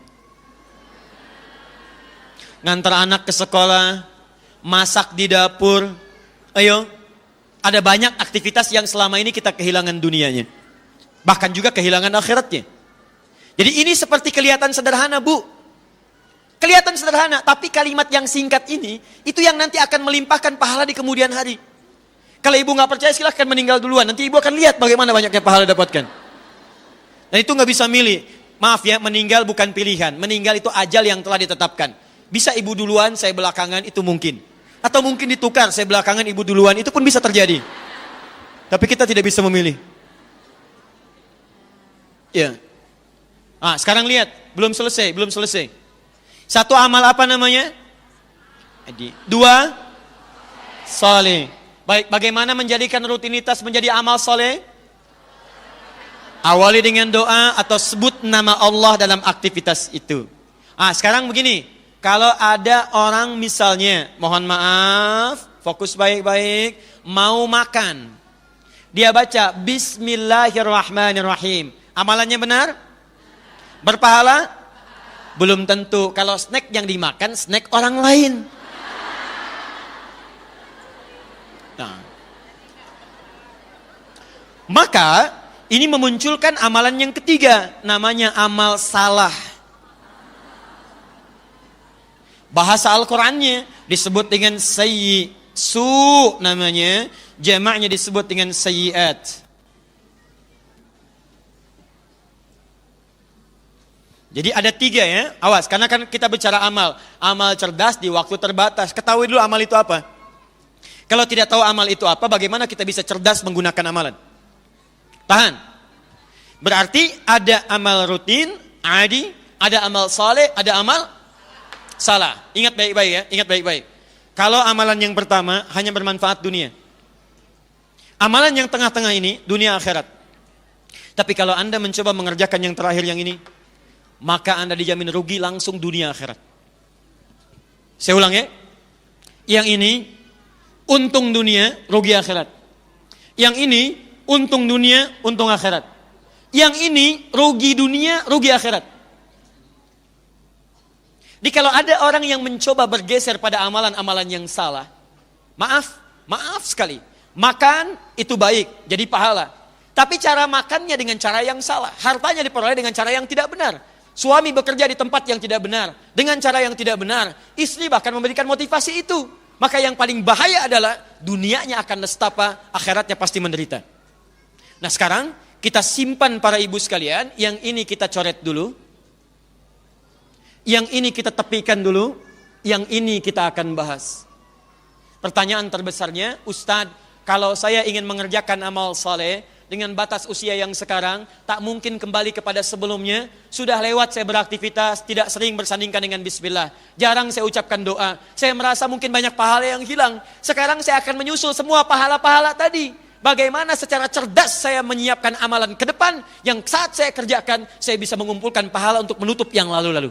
Ngantar anak ke sekolah, masak di dapur, ayo, ada banyak aktivitas yang selama ini kita kehilangan dunianya. Bahkan juga kehilangan akhiratnya. Jadi ini seperti kelihatan sederhana, Bu. Kelihatan sederhana, tapi kalimat yang singkat ini, itu yang nanti akan melimpahkan pahala di kemudian hari. Kalau ibu nggak percaya, silahkan meninggal duluan. Nanti ibu akan lihat bagaimana banyaknya pahala dapatkan. Dan itu nggak bisa milih. Maaf ya, meninggal bukan pilihan. Meninggal itu ajal yang telah ditetapkan. Bisa ibu duluan, saya belakangan, itu mungkin. Atau mungkin ditukar, saya belakangan, ibu duluan, itu pun bisa terjadi. Tapi kita tidak bisa memilih. Ya. Sekarang lihat, belum selesai. Satu amal apa namanya? 2 saleh. Baik, bagaimana menjadikan rutinitas menjadi amal soleh? Awali dengan doa atau sebut nama Allah dalam aktivitas itu. Sekarang begini, kalau ada orang misalnya, mohon maaf, fokus baik-baik, mau makan. Dia baca Bismillahirrahmanirrahim. Amalannya benar? Berpahala? Belum tentu. Kalau snack yang dimakan, snack orang lain. Maka ini memunculkan amalan yang ketiga, namanya amal salah. Bahasa Al-Qur'annya disebut dengan su namanya, jamaknya disebut dengan sayyiat. Jadi ada 3 ya, awas, karena kan kita bicara amal cerdas di waktu terbatas. Ketahui dulu amal itu apa. Kalau tidak tahu amal itu apa, bagaimana kita bisa cerdas menggunakan amalan? Tahan. Berarti ada amal rutin, adi, ada amal saleh, ada amal salah. Ingat baik-baik ya, ingat baik-baik. Kalau amalan yang pertama hanya bermanfaat dunia. Amalan yang tengah-tengah ini dunia akhirat. Tapi kalau Anda mencoba mengerjakan yang terakhir yang ini, maka Anda dijamin rugi langsung dunia akhirat. Saya ulang ya. Yang ini untung dunia, rugi akhirat. Yang ini untung dunia, untung akhirat. Yang ini rugi dunia, rugi akhirat. Jadi kalau ada orang yang mencoba bergeser pada amalan-amalan yang salah, maaf sekali. Makan itu baik, jadi pahala. Tapi cara makannya dengan cara yang salah. Hartanya diperoleh dengan cara yang tidak benar. Suami bekerja di tempat yang tidak benar, dengan cara yang tidak benar. Istri bahkan memberikan motivasi itu. Maka yang paling bahaya adalah dunianya akan nestapa, akhiratnya pasti menderita. Nah sekarang kita simpan para ibu sekalian, yang ini kita coret dulu. Yang ini kita tepikan dulu, yang ini kita akan bahas. Pertanyaan terbesarnya, Ustadz, kalau saya ingin mengerjakan amal saleh dengan batas usia yang sekarang, tak mungkin kembali kepada sebelumnya. Sudah lewat saya beraktivitas, tidak sering bersandingkan dengan bismillah. Jarang saya ucapkan doa. Saya merasa mungkin banyak pahala yang hilang. Sekarang saya akan menyusul semua pahala-pahala tadi. Bagaimana secara cerdas saya menyiapkan amalan ke depan, yang saat saya kerjakan, saya bisa mengumpulkan pahala untuk menutup yang lalu-lalu.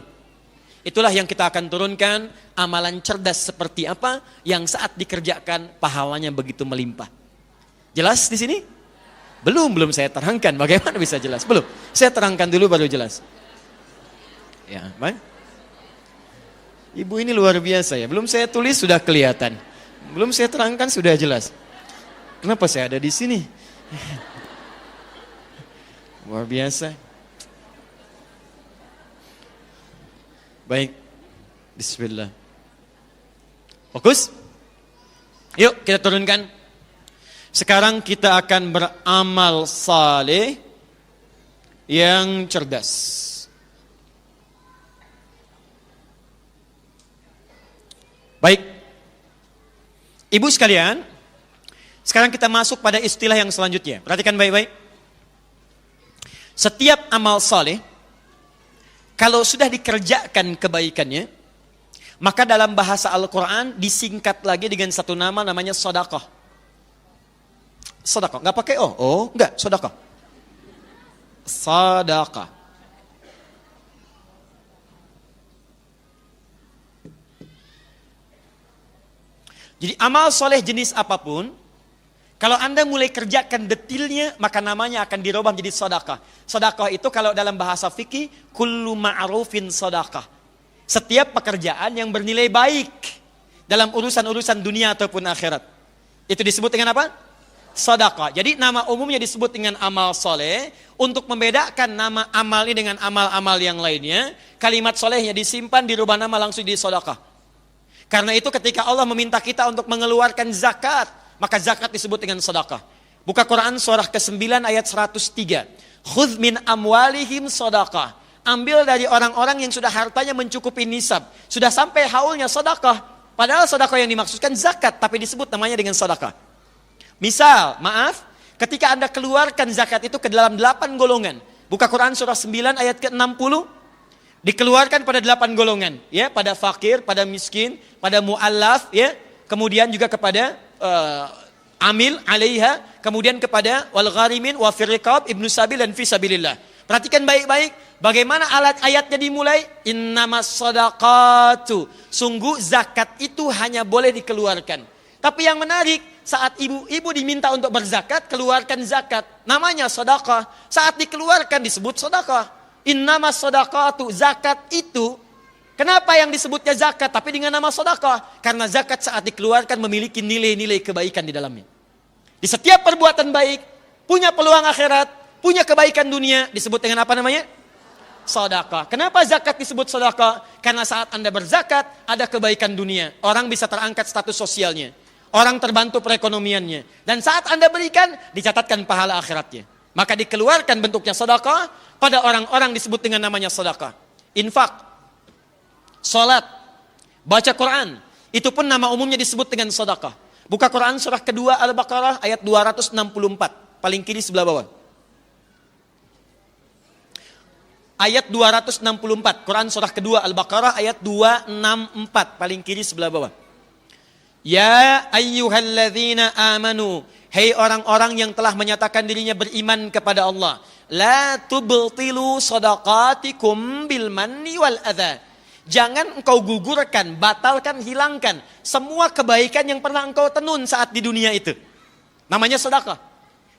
Itulah yang kita akan turunkan, amalan cerdas seperti apa yang saat dikerjakan pahalanya begitu melimpah. Jelas di sini? Belum saya terangkan. Bagaimana bisa jelas? Belum. Saya terangkan dulu baru jelas. Ya, baik. Ibu ini luar biasa ya. Belum saya tulis sudah kelihatan. Belum saya terangkan sudah jelas. Kenapa saya ada di sini? Luar biasa. Baik, bismillah. Fokus. Yuk kita turunkan. Sekarang kita akan beramal saleh yang cerdas. Baik. Ibu sekalian, sekarang kita masuk pada istilah yang selanjutnya. Perhatikan baik-baik. Setiap amal saleh, kalau sudah dikerjakan kebaikannya, maka dalam bahasa Al-Quran disingkat lagi dengan satu nama, namanya sedekah. Sedekah, nggak pakai enggak, sedekah. Sedekah. Jadi amal soleh jenis apapun, kalau Anda mulai kerjakan detilnya, maka namanya akan dirubah menjadi sedekah. Sedekah itu kalau dalam bahasa fikih, kullu ma'rufin sedekah. Setiap pekerjaan yang bernilai baik dalam urusan-urusan dunia ataupun akhirat. Itu disebut dengan apa? Sedekah. Jadi nama umumnya disebut dengan amal soleh. Untuk membedakan nama amal ini dengan amal-amal yang lainnya, kalimat solehnya disimpan, dirubah nama langsung di sedekah. Karena itu ketika Allah meminta kita untuk mengeluarkan zakat, maka zakat disebut dengan sedekah. Buka Quran surah ke-9 ayat 103. Khudz min amwalihim sedekah. Ambil dari orang-orang yang sudah hartanya mencukupi nisab, sudah sampai haulnya sedekah. Padahal sedekah yang dimaksudkan zakat, tapi disebut namanya dengan sedekah. Misal, ketika Anda keluarkan zakat itu ke dalam 8 golongan. Buka Quran surah 9 ayat ke-60. Dikeluarkan pada 8 golongan, ya, pada fakir, pada miskin, pada mu'allaf, ya, kemudian juga kepada amil alaiha, kemudian kepada wal gharimin wa fir riqab ibnu sabil dan fi sabilillah. Perhatikan baik-baik bagaimana ayatnya dimulai, innamas shadaqatu. Sungguh zakat itu hanya boleh dikeluarkan. Tapi yang menarik, saat ibu diminta untuk berzakat, keluarkan zakat. Namanya sedekah. Saat dikeluarkan disebut sedekah. Innamas shadaqatu, zakat itu. Kenapa yang disebutnya zakat tapi dengan nama sedekah? Karena zakat saat dikeluarkan memiliki nilai-nilai kebaikan di dalamnya. Di setiap perbuatan baik, punya peluang akhirat, punya kebaikan dunia, disebut dengan apa namanya? Sedekah. Kenapa zakat disebut sedekah? Karena saat Anda berzakat, ada kebaikan dunia. Orang bisa terangkat status sosialnya. Orang terbantu perekonomiannya. Dan saat Anda berikan, dicatatkan pahala akhiratnya. Maka dikeluarkan bentuknya sedekah, pada orang-orang disebut dengan namanya sedekah. Infak. Salat, baca Quran, itu pun nama umumnya disebut dengan sedekah. Buka Quran surah kedua Al-Baqarah ayat 264, paling kiri sebelah bawah. Ayat 264, Quran surah kedua Al-Baqarah ayat 264, paling kiri sebelah bawah. Ya ayyuhalladzina amanu, hei orang-orang yang telah menyatakan dirinya beriman kepada Allah, la tubtilu shadaqatikum bil manni wal adza. Jangan engkau gugurkan, batalkan, hilangkan semua kebaikan yang pernah engkau tenun saat di dunia itu. Namanya sedekah.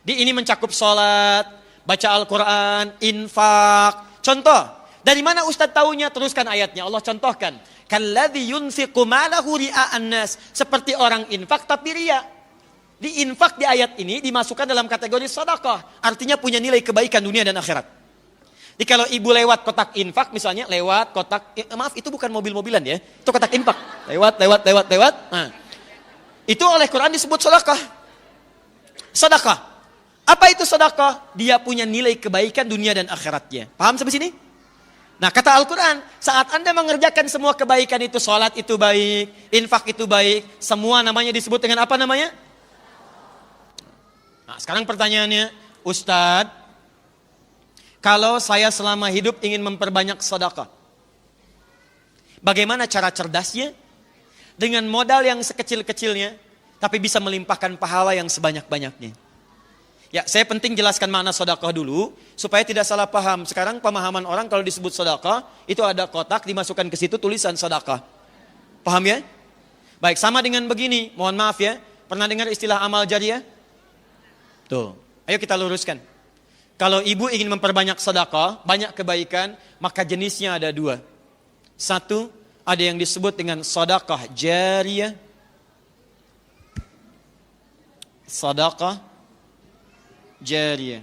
Ini mencakup sholat, baca Al-Quran, infak. Contoh, Dari mana Ustadz taunya? Teruskan ayatnya. Allah contohkan. Kalladzi yunfiqu malahu ria'an nas. Seperti orang infak tapi ria. Di infak di ayat ini dimasukkan dalam kategori sedekah. Artinya punya nilai kebaikan dunia dan akhirat. Jadi kalau ibu lewat kotak infak misalnya, lewat kotak, maaf itu bukan mobil-mobilan ya. Itu kotak infak. Lewat. Nah, itu oleh Quran disebut sedekah. Sedekah. Apa itu sedekah? Dia punya nilai kebaikan dunia dan akhiratnya. Paham sampai sini? Nah kata Al-Quran, saat Anda mengerjakan semua kebaikan itu, sholat itu baik, infak itu baik, semua namanya disebut dengan apa namanya? Nah sekarang pertanyaannya, Ustadz, kalau saya selama hidup ingin memperbanyak sedekah, bagaimana cara cerdasnya? Dengan modal yang sekecil-kecilnya, tapi bisa melimpahkan pahala yang sebanyak-banyaknya. Ya, saya penting jelaskan makna sedekah dulu supaya tidak salah paham. Sekarang pemahaman orang kalau disebut sedekah itu ada kotak dimasukkan ke situ tulisan sedekah. Paham ya? Baik, sama dengan begini. Mohon maaf ya. Pernah dengar istilah amal jariah? Tuh. Ayo kita luruskan. Kalau ibu ingin memperbanyak sedekah, banyak kebaikan, maka jenisnya ada dua. Satu, ada yang disebut dengan sedekah jariah. Sedekah jariah.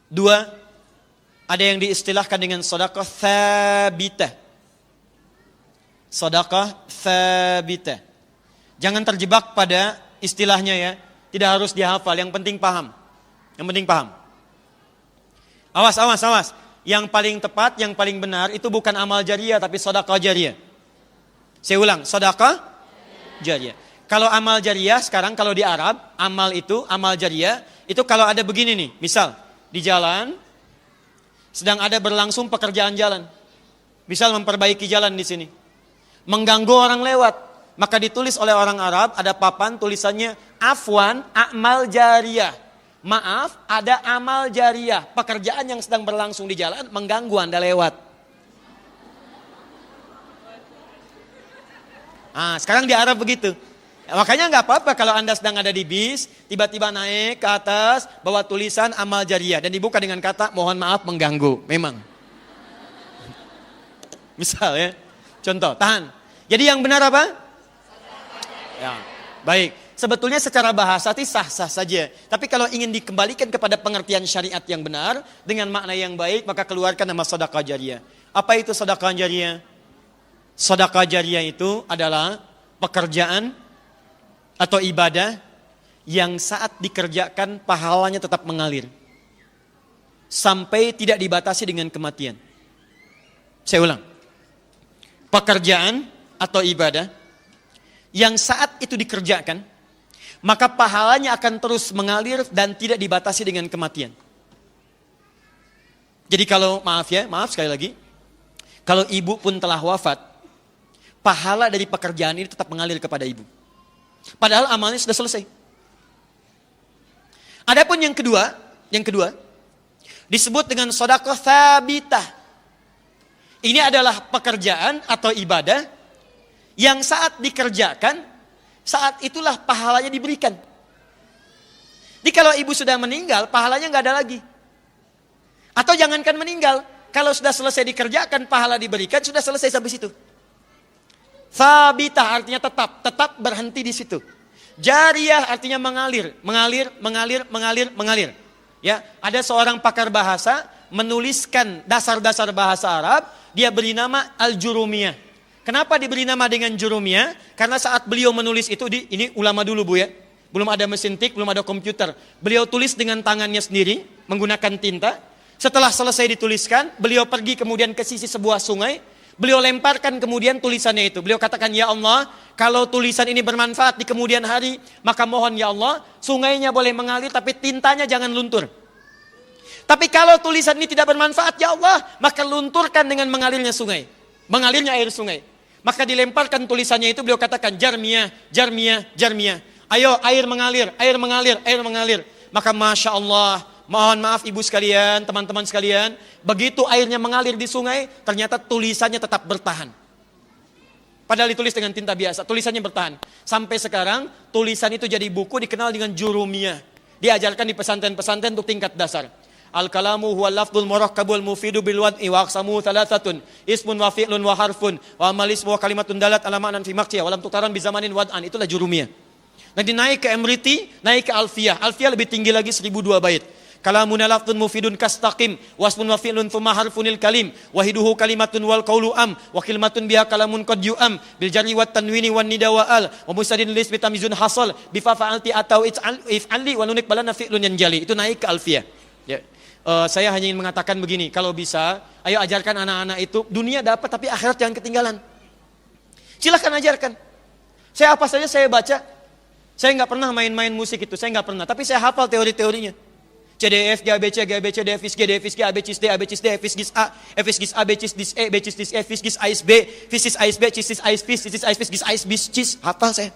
Dua, ada yang diistilahkan dengan sedekah tsabitah. Sedekah tsabitah. Jangan terjebak pada istilahnya ya. Tidak harus dihafal, yang penting paham. Yang penting paham. Awas. Yang paling tepat, yang paling benar itu bukan amal jariah tapi sedekah jariah. Saya ulang, sedekah jariah. Kalau amal jariah sekarang kalau di Arab, amal jariah itu kalau ada begini nih, misal di jalan sedang ada berlangsung pekerjaan jalan. Misal memperbaiki jalan di sini. Mengganggu orang lewat, maka ditulis oleh orang Arab ada papan tulisannya afwan amal jariah. Maaf, ada amal jariah, pekerjaan yang sedang berlangsung di jalan mengganggu Anda lewat. Ah, sekarang di Arab begitu. Makanya nggak apa-apa kalau Anda sedang ada di bis, tiba-tiba naik ke atas, bawa tulisan amal jariah dan dibuka dengan kata mohon maaf mengganggu. Memang. Misal ya, contoh, tahan. Jadi yang benar apa? Ya, baik. Sebetulnya secara bahasa itu sah-sah saja. Tapi kalau ingin dikembalikan kepada pengertian syariat yang benar, dengan makna yang baik, maka keluarkan nama sedekah jariah. Apa itu sedekah jariah? Sedekah jariah itu adalah pekerjaan atau ibadah yang saat dikerjakan pahalanya tetap mengalir sampai tidak dibatasi dengan kematian. Saya ulang. Pekerjaan atau ibadah yang saat itu dikerjakan maka pahalanya akan terus mengalir dan tidak dibatasi dengan kematian. Jadi kalau maaf sekali lagi, kalau ibu pun telah wafat, pahala dari pekerjaan ini tetap mengalir kepada ibu. Padahal amalnya sudah selesai. Adapun yang kedua disebut dengan sedekah tsabitah. Ini adalah pekerjaan atau ibadah yang saat dikerjakan, saat itulah pahalanya diberikan. Jadi kalau ibu sudah meninggal, pahalanya nggak ada lagi. Atau jangankan meninggal, kalau sudah selesai dikerjakan, pahala diberikan, sudah selesai sampai situ. Tsabitah artinya tetap berhenti di situ. Jariah artinya mengalir. Ya, ada seorang pakar bahasa menuliskan dasar-dasar bahasa Arab, dia beri nama Al-Jurumiyah. Kenapa diberi nama dengan Jurumiyah? Karena saat beliau menulis itu, ini ulama dulu Bu ya, belum ada mesin tik, belum ada komputer. Beliau tulis dengan tangannya sendiri, menggunakan tinta. Setelah selesai dituliskan, beliau pergi kemudian ke sisi sebuah sungai. Beliau lemparkan kemudian tulisannya itu. Beliau katakan, ya Allah, kalau tulisan ini bermanfaat di kemudian hari, maka mohon ya Allah, sungainya boleh mengalir tapi tintanya jangan luntur. Tapi kalau tulisan ini tidak bermanfaat, ya Allah, maka lunturkan dengan mengalirnya sungai. Mengalirnya air sungai. Maka dilemparkan tulisannya itu, beliau katakan, jarmiyah. Ayo air mengalir. Maka Masya Allah, mohon maaf ibu sekalian, teman-teman sekalian, begitu airnya mengalir di sungai, ternyata tulisannya tetap bertahan. Padahal ditulis dengan tinta biasa, tulisannya bertahan. Sampai sekarang, tulisan itu jadi buku dikenal dengan Jurumiyah. Diajarkan di pesantren-pesantren untuk tingkat dasar. Al-kalamu huwa lafdul murakkabul mufidu bil wad'i wa aqsamu thalathatun ismun wa fi'lun wa harfun wa amal ismu wa kalimatun dalat ala ma'nan fi maqtiyah wa lam tuqtaran bi zamanin wad'an. Itulah jurumiyah. Nanti naik ke Emriti, naik ke Alfiyah. Alfiyah lebih tinggi lagi 1002 bait. Kalamun lafdun mufidun kastaqim wasmun wa fi'lun thumma harfunil kalim wahiduhu kalimatun wal qawlu am wa kalimatun biha kalamun qad yu'am bil jarri wat tanwini wan nida wa al wa musadin lis bi tamizun hasal bi fa fa'alti atau if'ali wa nunik balana fi'lun yanjali. Itu naik ke Alfiyah. Ya. Saya hanya ingin mengatakan begini, kalau bisa ayo ajarkan anak-anak itu dunia dapat tapi akhirat jangan ketinggalan. Silahkan ajarkan. Saya apa saja saya baca. Saya nggak pernah main-main musik itu, saya nggak pernah. Tapi saya hafal teori-teorinya. CDF, GABC, GABC, DFIS G, DFIS G, ABCIS D, ABCIS D, FIS GIS A, FIS GIS A, BCIS DIS E, BCIS DIS E, FIS GIS AIS B, FIS AIS B, CIS AIS FIS, CIS AIS FIS GIS AIS BIS CIS. Hafal saya.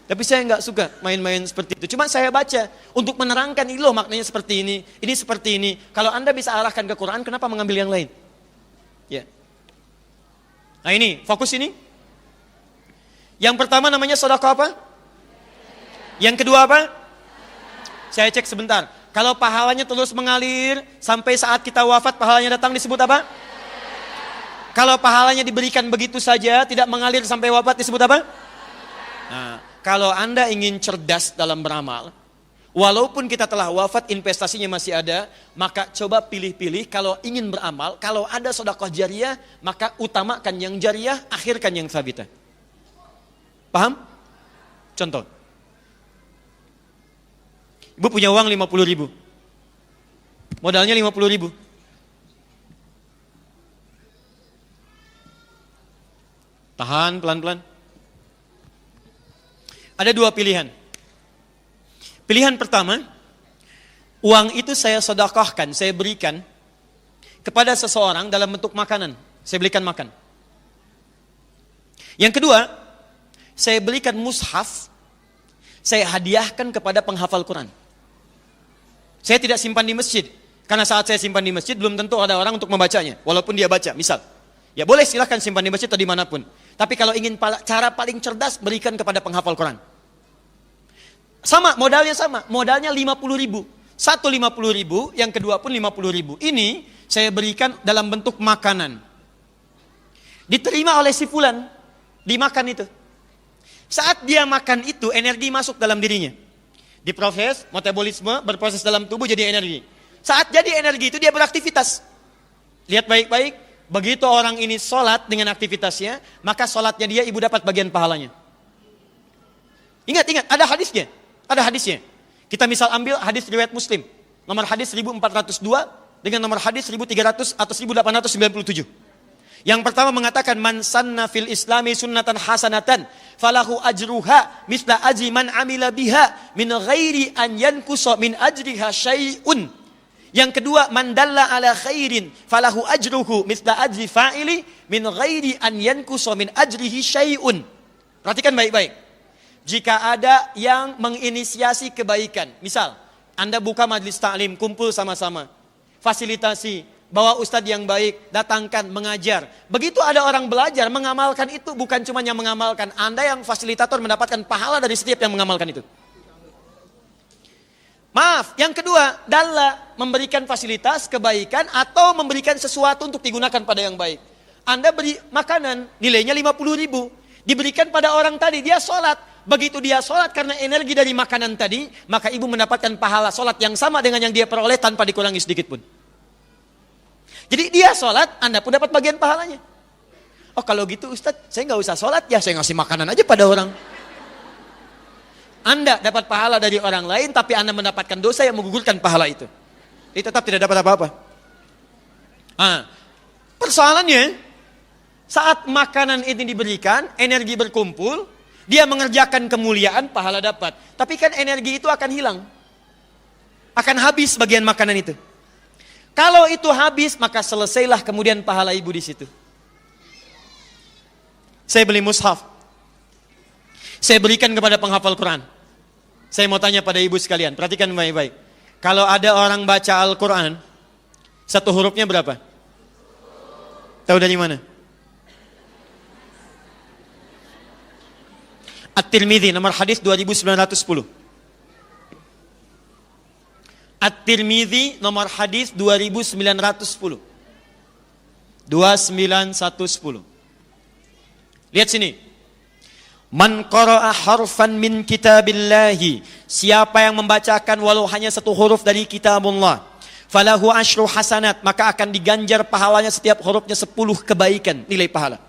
Tapi saya nggak suka main-main seperti itu. Cuma saya baca untuk menerangkan ini loh maknanya seperti ini seperti ini. Kalau Anda bisa arahkan ke Quran, kenapa mengambil yang lain? Ya. Nah ini, fokus ini. Yang pertama namanya sedekah apa? Yang kedua apa? Saya cek sebentar. Kalau pahalanya terus mengalir sampai saat kita wafat, pahalanya datang disebut apa? Kalau pahalanya diberikan begitu saja, tidak mengalir sampai wafat disebut apa? Nah, kalau Anda ingin cerdas dalam beramal, walaupun kita telah wafat, investasinya masih ada, maka coba pilih-pilih kalau ingin beramal, kalau ada sedekah jariyah, maka utamakan yang jariyah, akhirkan yang sabitah. Paham? Contoh. Ibu punya uang 50.000. Modalnya 50.000. Tahan pelan-pelan. Ada dua pilihan. Pilihan pertama, uang itu saya sedekahkan, saya berikan kepada seseorang dalam bentuk makanan. Saya belikan makan. Yang kedua, saya belikan mushaf, saya hadiahkan kepada penghafal Quran. Saya tidak simpan di masjid, karena saat saya simpan di masjid belum tentu ada orang untuk membacanya, walaupun dia baca, misal. Ya boleh silahkan simpan di masjid atau dimanapun. Tapi kalau ingin cara paling cerdas, berikan kepada penghafal Quran. Sama, modalnya 50.000. Satu 50.000, yang kedua pun 50.000. Ini saya berikan dalam bentuk makanan. Diterima oleh si fulan, dimakan itu. Saat dia makan itu, energi masuk dalam dirinya. Diproses, metabolisme, berproses dalam tubuh jadi energi. Saat jadi energi itu dia beraktivitas. Lihat baik-baik, begitu orang ini sholat dengan aktivitasnya, maka sholatnya dia ibu dapat bagian pahalanya. Ingat, ada hadisnya. Ada hadisnya. Kita misal ambil hadis riwayat Muslim. Nomor hadis 1402 dengan nomor hadis 1300 atau 1897. Yang pertama mengatakan man sanna fil islami sunnatan hasanatan falahu ajruha misla ajri man amila biha min ghairi an yankusa min ajriha syai'un. Yang kedua man dalla ala khairin falahu ajruhu misla ajri fa'ili min ghairi an yankusa min ajrihi syai'un. Perhatikan baik-baik. Jika ada yang menginisiasi kebaikan, misal Anda buka majlis ta'lim, kumpul sama-sama, fasilitasi, bawa ustadz yang baik, datangkan, mengajar. Begitu ada orang belajar, mengamalkan itu, bukan cuma yang mengamalkan. Anda yang fasilitator mendapatkan pahala dari setiap yang mengamalkan itu. Maaf, yang kedua, dalla, memberikan fasilitas, kebaikan, atau memberikan sesuatu untuk digunakan pada yang baik. Anda beri makanan, nilainya 50.000. Diberikan pada orang tadi, dia sholat. Begitu dia sholat karena energi dari makanan tadi, maka ibu mendapatkan pahala sholat yang sama dengan yang dia peroleh tanpa dikurangi sedikit pun. Jadi dia sholat, Anda pun dapat bagian pahalanya. Oh kalau gitu Ustadz, saya nggak usah sholat ya, saya ngasih makanan aja pada orang. Anda dapat pahala dari orang lain, tapi Anda mendapatkan dosa yang menggugurkan pahala itu. Dia tetap tidak dapat apa-apa. Persoalannya, saat makanan ini diberikan, energi berkumpul, dia mengerjakan kemuliaan, pahala dapat. Tapi kan energi itu akan hilang. Akan habis bagian makanan itu. Kalau itu habis, maka selesailah kemudian pahala ibu di situ. Saya beli mushaf. Saya berikan kepada penghafal Quran. Saya mau tanya pada ibu sekalian, perhatikan baik-baik. Kalau ada orang baca Al-Quran, satu hurufnya berapa? Tahu dari mana? At-Tirmidzi nomor hadis 2910. At-Tirmidzi nomor hadis 2910. 29110. Lihat sini. Man qara'a harfan min kitabillahi, siapa yang membacakan walau hanya satu huruf dari kitabullah, falahu asyru hasanat, maka akan diganjar pahalanya setiap hurufnya 10 kebaikan, nilai pahala.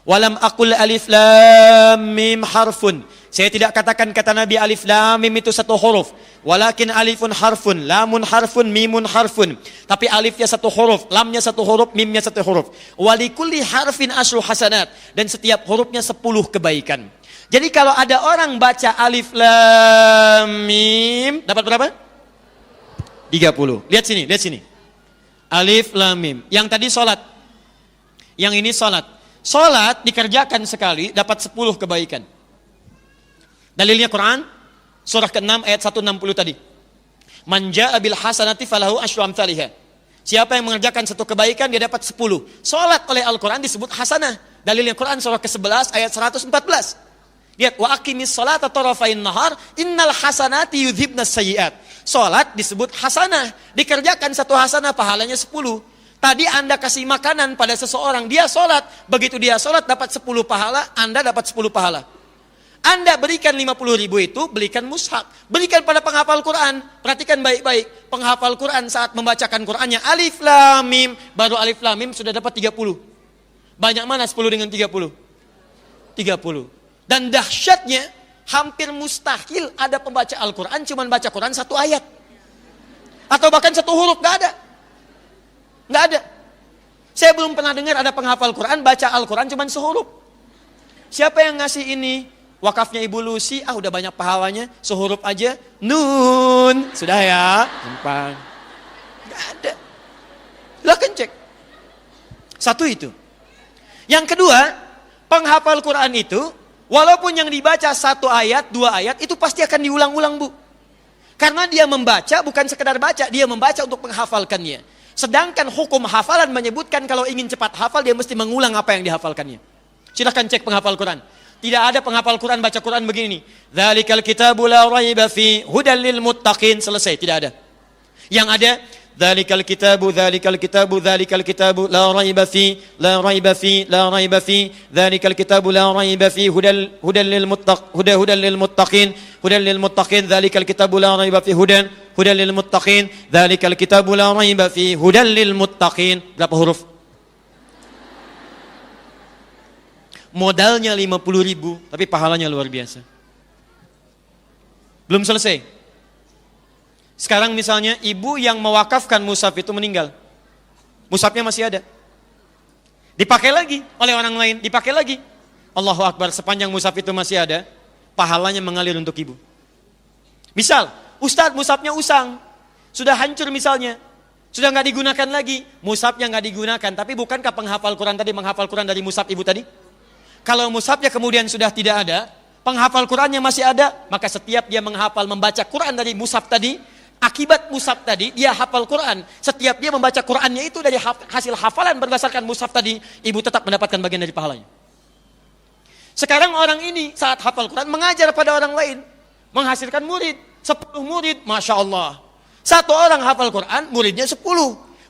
Walam aqul alif lam mim harfun, saya tidak katakan kata Nabi alif lam mim itu satu huruf, walakin alifun harfun, lamun harfun, mimun harfun, tapi alifnya satu huruf, lamnya satu huruf, mimnya satu huruf. Walikulli harfin asyru hasanat, dan setiap hurufnya 10 kebaikan. Jadi kalau ada orang baca alif lam mim, dapat berapa? 30. Lihat sini, lihat sini. Alif lam mim. Yang tadi salat. Yang ini salat. Salat dikerjakan sekali dapat 10 kebaikan. Dalilnya Quran surah ke-6 ayat 160 tadi. Man jaa bil hasanati falahu asyru amsalihha. Siapa yang mengerjakan satu kebaikan dia dapat 10. Salat oleh Al-Quran disebut hasanah. Dalilnya Quran surah ke-11 ayat 114. Lihat, wa aqimis salata tarafain nahar innal hasanati yudhibnas sayyiat. Salat disebut hasanah, dikerjakan satu hasanah pahalanya 10. Tadi Anda kasih makanan pada seseorang, dia salat, begitu dia salat dapat 10 pahala, Anda dapat 10 pahala. Anda berikan 50.000 itu, belikan mushaf, berikan pada penghafal Quran. Perhatikan baik-baik, penghafal Quran saat membacakan Qurannya alif lam mim, baru alif lam mim sudah dapat 30. Banyak mana 10 dengan 30? 30. Dan dahsyatnya, hampir mustahil ada pembaca Al-Quran cuman baca Quran satu ayat. Atau bahkan satu huruf, gak ada. Gak ada. Saya belum pernah dengar ada penghafal Quran baca Al-Quran cuman sehuruf. Siapa yang ngasih ini? Wakafnya Ibu Lucy, udah banyak pahalanya, sehuruf aja. Nun. Sudah ya, gampang. Gak ada. Silahkan cek. Satu itu. Yang kedua, penghafal Quran itu, walaupun yang dibaca 1 ayat, 2 ayat, itu pasti akan diulang-ulang, Bu. Karena dia membaca bukan sekedar baca, dia membaca untuk menghafalkannya. Sedangkan hukum hafalan menyebutkan kalau ingin cepat hafal, dia mesti mengulang apa yang dihafalkannya. Silahkan cek penghafal Quran. Tidak ada penghafal Quran baca Quran begini. Dzalikal kitabu la raiba fi hudal lil muttaqin, selesai, tidak ada. Yang ada dzalikal kitabu la raiba fi dzalikal kitabu la raiba fi hudal lil muttaqin dzalikal kitabu la raiba fi hudal lil muttaqin dzalikal kitabu la raiba fi hudal lil muttaqin. Berapa huruf? Modalnya 50.000, tapi pahalanya luar biasa. Belum selesai. Sekarang misalnya ibu yang mewakafkan mushaf itu meninggal. Mushafnya masih ada. Dipakai lagi oleh orang lain, dipakai lagi. Allahu Akbar, sepanjang mushaf itu masih ada, pahalanya mengalir untuk ibu. Misal, Ustadz mushafnya usang, sudah hancur misalnya, sudah nggak digunakan lagi, mushafnya nggak digunakan, tapi bukankah penghafal Quran tadi menghafal Quran dari mushaf ibu tadi? Kalau mushafnya kemudian sudah tidak ada, penghafal Qurannya masih ada, maka setiap dia menghafal membaca Quran dari mushaf tadi, akibat mushaf tadi dia hafal Quran. Setiap dia membaca Qurannya itu dari hasil hafalan berdasarkan mushaf tadi, ibu tetap mendapatkan bagian dari pahalanya. Sekarang orang ini saat hafal Quran mengajar pada orang lain, menghasilkan murid, 10 murid, Masya Allah. Satu orang hafal Quran, muridnya 10.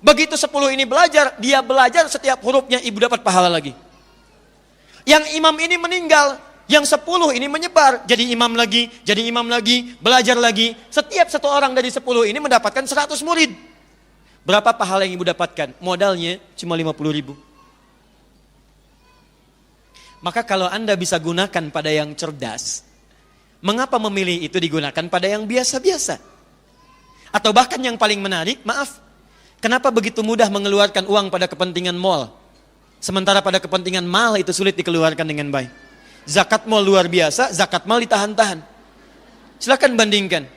Begitu 10 ini belajar, dia belajar setiap hurufnya, ibu dapat pahala lagi. Yang imam ini meninggal, yang 10 ini menyebar, jadi imam lagi, belajar lagi. Setiap satu orang dari 10 ini mendapatkan 100 murid. Berapa pahala yang ibu dapatkan? Modalnya cuma 50.000. Maka kalau Anda bisa gunakan pada yang cerdas, mengapa memilih itu digunakan pada yang biasa-biasa? Atau bahkan yang paling menarik, maaf, kenapa begitu mudah mengeluarkan uang pada kepentingan mal? Sementara pada kepentingan mal itu sulit dikeluarkan dengan baik. Zakat mal luar biasa, zakat mal ditahan-tahan. Silakan bandingkan.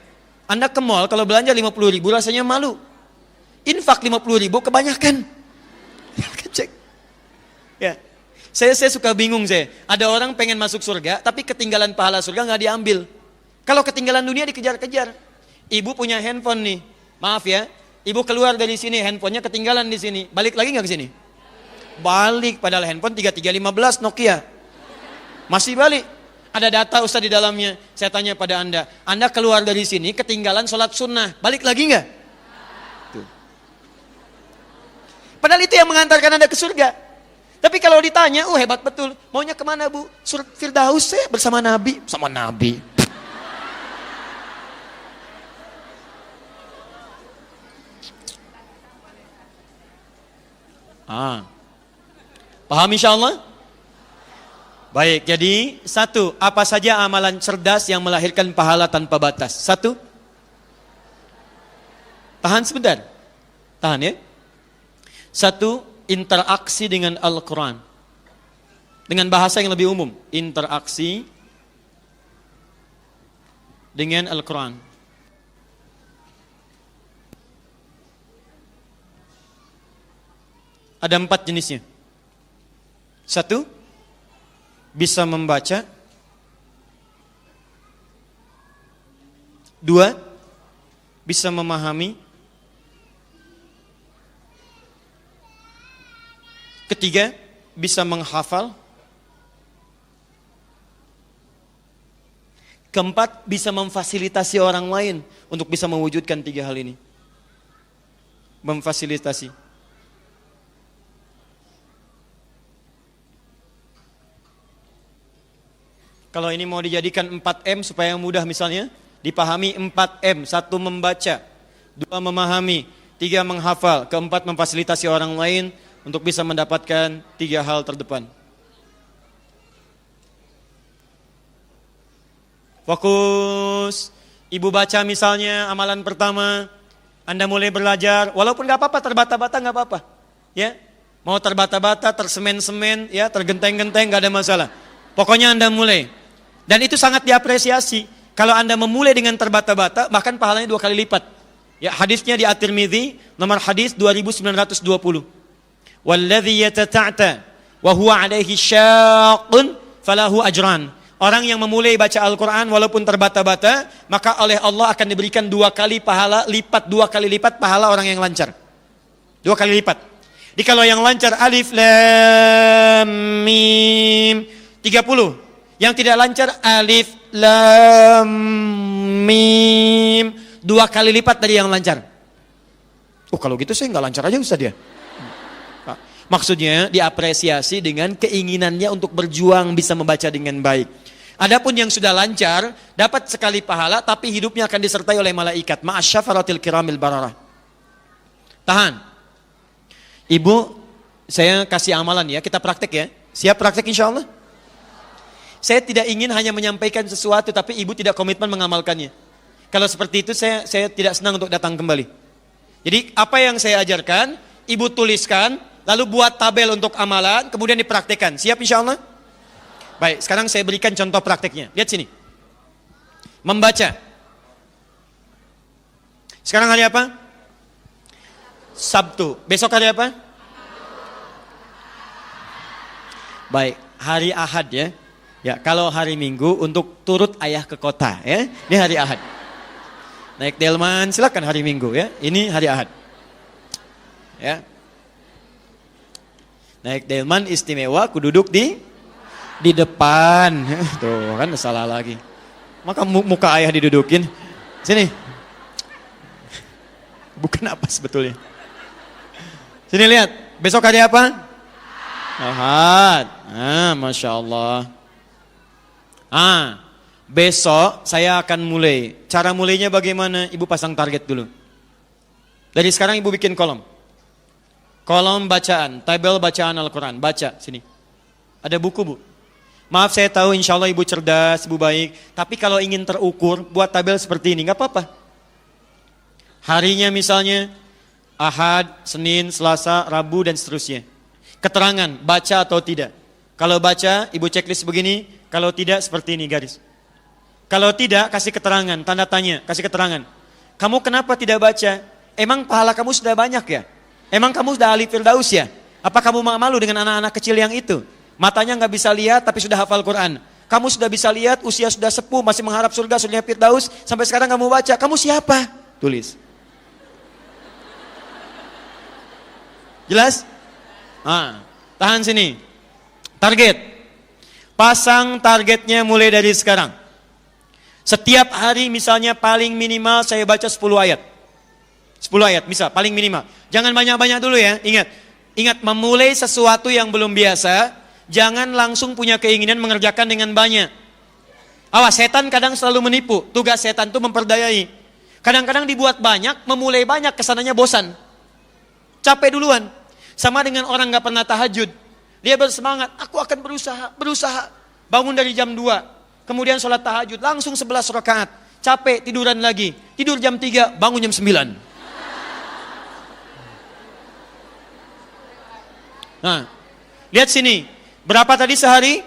Anda ke mal kalau belanja 50.000 rasanya malu. Infak 50.000 kebanyakan. Cek. Ya. Saya suka bingung saya. Ada orang pengen masuk surga tapi ketinggalan pahala surga nggak diambil. Kalau ketinggalan dunia dikejar-kejar. Ibu punya handphone nih. Maaf ya. Ibu keluar dari sini handphonenya ketinggalan di sini. Balik lagi nggak ke sini? Balik, padahal handphone 3315 Nokia. Masih balik. Ada data Ustaz di dalamnya. Saya tanya pada Anda keluar dari sini ketinggalan sholat sunnah, balik lagi nggak? Padahal itu yang mengantarkan Anda ke surga. Tapi kalau ditanya, hebat betul. Maunya kemana Bu? Surat Firdaus ya, bersama Nabi. Sama Nabi. Paham insya Allah? Baik, jadi satu, apa saja amalan cerdas yang melahirkan pahala tanpa batas? Satu, tahan sebentar. Tahan ya. Satu, interaksi dengan Al-Quran. Dengan bahasa yang lebih umum. Interaksi dengan Al-Quran. Ada 4 jenisnya. Satu, bisa membaca. 2, bisa memahami. 3, bisa menghafal. 4, bisa memfasilitasi orang lain untuk bisa mewujudkan 3 hal ini. Memfasilitasi. Kalau ini mau dijadikan 4M supaya mudah misalnya, dipahami 4M. 1, membaca. 2, memahami. 3, menghafal. 4, memfasilitasi orang lain untuk bisa mendapatkan 3 hal terdepan. Fokus. Ibu baca misalnya amalan pertama, Anda mulai belajar, walaupun gak apa-apa, terbata-bata gak apa-apa. Ya, mau terbata-bata, tersemen-semen, ya, tergenteng-genteng gak ada masalah. Pokoknya Anda mulai. Dan itu sangat diapresiasi. Kalau Anda memulai dengan terbata-bata, bahkan pahalanya 2 kali lipat. Ya, hadisnya di At-Tirmidzi, nomor hadis 2920. Walladzi yatata'ta wa huwa 'alaihi syaqqun falahu ajran. Orang yang memulai baca Al-Quran walaupun terbata-bata, maka oleh Allah akan diberikan 2 kali pahala lipat, 2 kali lipat pahala orang yang lancar. 2 kali lipat. Jadi kalau yang lancar alif lam mim 30. Yang tidak lancar alif lam mim 2 kali lipat dari yang lancar. Kalau gitu saya nggak lancar aja Ustaz ya. Maksudnya diapresiasi dengan keinginannya untuk berjuang bisa membaca dengan baik. Adapun yang sudah lancar dapat sekali pahala tapi hidupnya akan disertai oleh malaikat. Ma'asyafaratil kiramil bararah. Tahan. Ibu, saya kasih amalan ya, kita praktek ya. Siap praktek insya Allah? Saya tidak ingin hanya menyampaikan sesuatu tapi ibu tidak komitmen mengamalkannya. Kalau seperti itu saya tidak senang untuk datang kembali. Jadi apa yang saya ajarkan, ibu tuliskan, lalu buat tabel untuk amalan, kemudian dipraktekkan. Siap insya Allah? Baik, sekarang saya berikan contoh prakteknya. Lihat sini. Membaca. Sekarang hari apa? Sabtu. Besok hari apa? Baik, hari Ahad ya. Ya, kalau hari Minggu untuk turut ayah ke kota ya. Ini hari Ahad. Naik delman silakan hari Minggu ya. Ini hari Ahad. Ya. Naik delman istimewa ku duduk di depan. Tuh kan salah lagi. Maka muka ayah didudukin. Sini. Bukan apa sebetulnya. Sini lihat. Besok hari apa? Ahad. Masya Allah. Besok saya akan mulai. Cara mulainya bagaimana? Ibu pasang target dulu. Dari sekarang ibu bikin kolom. Kolom bacaan, tabel bacaan Al-Quran. Baca, sini. Ada buku bu. Maaf saya tahu insya Allah ibu cerdas, ibu baik. Tapi kalau ingin terukur, buat tabel seperti ini, gak apa-apa. Harinya misalnya, Ahad, Senin, Selasa, Rabu, dan seterusnya. Keterangan, baca atau tidak. Kalau baca, ibu checklist begini. Kalau tidak, seperti ini garis. Kalau tidak, kasih keterangan, tanda tanya, kasih keterangan. Kamu kenapa tidak baca? Emang pahala kamu sudah banyak ya? Emang kamu sudah ahli Firdaus ya? Apa kamu malu dengan anak-anak kecil yang itu? Matanya nggak bisa lihat tapi sudah hafal Quran. Kamu sudah bisa lihat, usia sudah sepuh, masih mengharap surga, surga Firdaus. Sampai sekarang kamu baca, kamu siapa? Tulis. Jelas? Tahan sini. Target. Pasang targetnya mulai dari sekarang. Setiap hari misalnya paling minimal saya baca 10 ayat. 10 ayat bisa, paling minimal. Jangan banyak-banyak dulu ya, ingat. Ingat, memulai sesuatu yang belum biasa, jangan langsung punya keinginan mengerjakan dengan banyak. Awas, setan kadang selalu menipu. Tugas setan itu memperdayai. Kadang-kadang dibuat banyak, memulai banyak, kesananya bosan. Capek duluan. Sama dengan orang gak pernah tahajud. Dia bersemangat, aku akan berusaha. Bangun dari jam 2. Kemudian sholat tahajud, langsung 11 rakaat. Capek, tiduran lagi. Tidur jam 3, bangun jam 9. Nah, lihat sini. Berapa tadi sehari?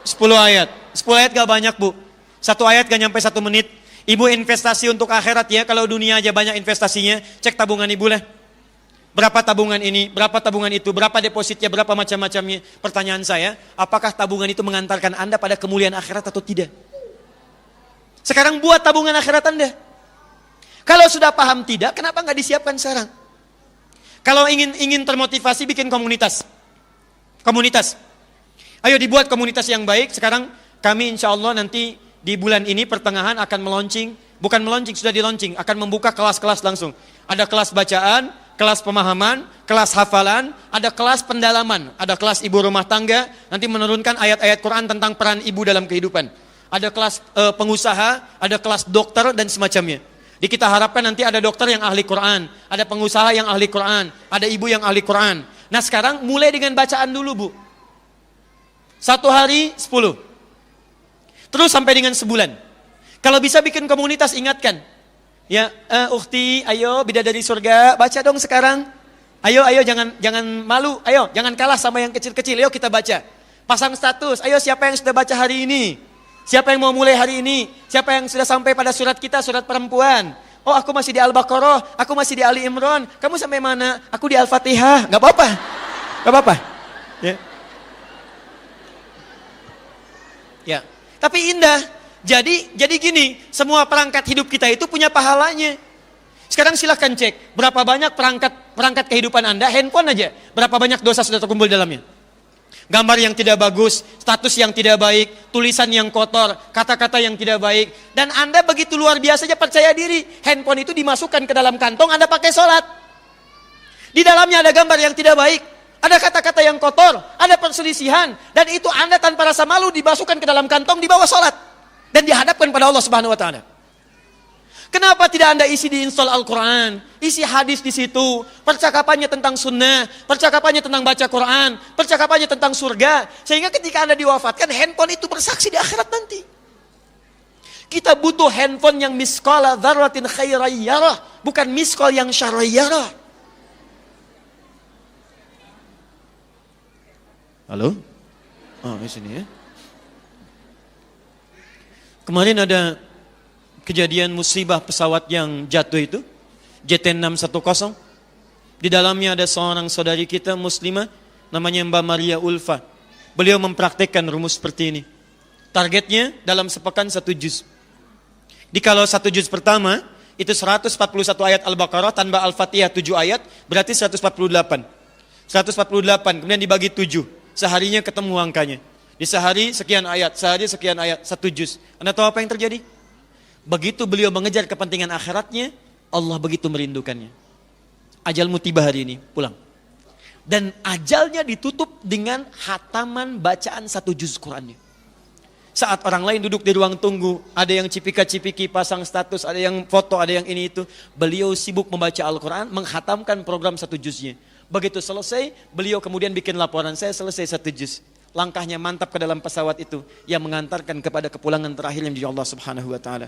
10 ayat. 10 ayat gak banyak, Bu. 1 ayat gak nyampe 1 menit. Ibu investasi untuk akhirat ya. Kalau dunia aja banyak investasinya, cek tabungan ibu lah. Berapa tabungan ini, berapa tabungan itu, berapa depositnya, berapa macam-macamnya. Pertanyaan saya, apakah tabungan itu mengantarkan Anda pada kemuliaan akhirat atau tidak? Sekarang buat tabungan akhirat Anda. Kalau sudah paham tidak, kenapa nggak disiapkan sekarang? Kalau ingin termotivasi, bikin komunitas. Komunitas. Ayo dibuat komunitas yang baik. Sekarang kami insya Allah nanti di bulan ini pertengahan akan meluncing. Bukan meluncing, sudah di-launching. Akan membuka kelas-kelas langsung. Ada kelas bacaan, kelas pemahaman, kelas hafalan, ada kelas pendalaman. Ada kelas ibu rumah tangga, nanti menurunkan ayat-ayat Quran tentang peran ibu dalam kehidupan. Ada kelas pengusaha, ada kelas dokter dan semacamnya. Kita harapkan nanti ada dokter yang ahli Quran, ada pengusaha yang ahli Quran, ada ibu yang ahli Quran. Nah sekarang mulai dengan bacaan dulu, Bu. 1 hari 10. Terus sampai dengan sebulan. Kalau bisa bikin komunitas, ingatkan. Ya, ukhti, ayo bidadari surga, baca dong sekarang. Ayo jangan malu, ayo jangan kalah sama yang kecil-kecil, ayo kita baca. Pasang status, ayo siapa yang sudah baca hari ini? Siapa yang mau mulai hari ini? Siapa yang sudah sampai pada surat kita, surat perempuan? Oh, aku masih di Al-Baqarah, aku masih di Ali Imran. Kamu sampai mana? Aku di Al-Fatihah. Gak apa-apa. Gak apa-apa. Ya. Ya. Tapi indah. Jadi gini, semua perangkat hidup kita itu punya pahalanya. Sekarang silahkan cek, berapa banyak perangkat kehidupan Anda, handphone aja. Berapa banyak dosa sudah terkumpul dalamnya? Gambar yang tidak bagus, status yang tidak baik, tulisan yang kotor, kata-kata yang tidak baik. Dan Anda begitu luar biasa aja percaya diri. Handphone itu dimasukkan ke dalam kantong, Anda pakai sholat. Di dalamnya ada gambar yang tidak baik, ada kata-kata yang kotor, ada perselisihan. Dan itu Anda tanpa rasa malu dimasukkan ke dalam kantong, dibawa sholat. Dan dihadapkan pada Allah Subhanahu wa Ta'ala. Kenapa tidak Anda isi di install Al-Quran, isi hadis di situ, percakapannya tentang sunnah, percakapannya tentang baca Quran, percakapannya tentang surga, sehingga ketika Anda diwafatkan, handphone itu bersaksi di akhirat nanti. Kita butuh handphone yang misqala dzarratin khairan yarah, bukan misqal yang syarran yarah. Halo? Oh, di sini ya. Kemarin ada kejadian musibah pesawat yang jatuh itu, JT610. Di dalamnya ada seorang saudari kita muslimah, namanya Mbak Maria Ulfa. Beliau mempraktekkan rumus seperti ini. Targetnya dalam sepekan 1 juz. Kalau 1 juz pertama, itu 141 ayat Al-Baqarah tanpa Al-Fatihah 7 ayat, berarti 148. 148, kemudian dibagi 7. Seharinya ketemu angkanya. Di sehari sekian ayat, 1 juz. Anda tahu apa yang terjadi? Begitu beliau mengejar kepentingan akhiratnya, Allah begitu merindukannya. Ajalmu tiba hari ini, pulang. Dan ajalnya ditutup dengan hataman bacaan 1 juz Qurannya. Saat orang lain duduk di ruang tunggu, ada yang cipika-cipiki pasang status, ada yang foto, ada yang ini itu. Beliau sibuk membaca Al-Quran, menghatamkan program 1 juznya. Begitu selesai, beliau kemudian bikin laporan, saya selesai 1 juz. Langkahnya mantap ke dalam pesawat itu yang mengantarkan kepada kepulangan terakhir yang di Allah Subhanahu wa Ta'ala.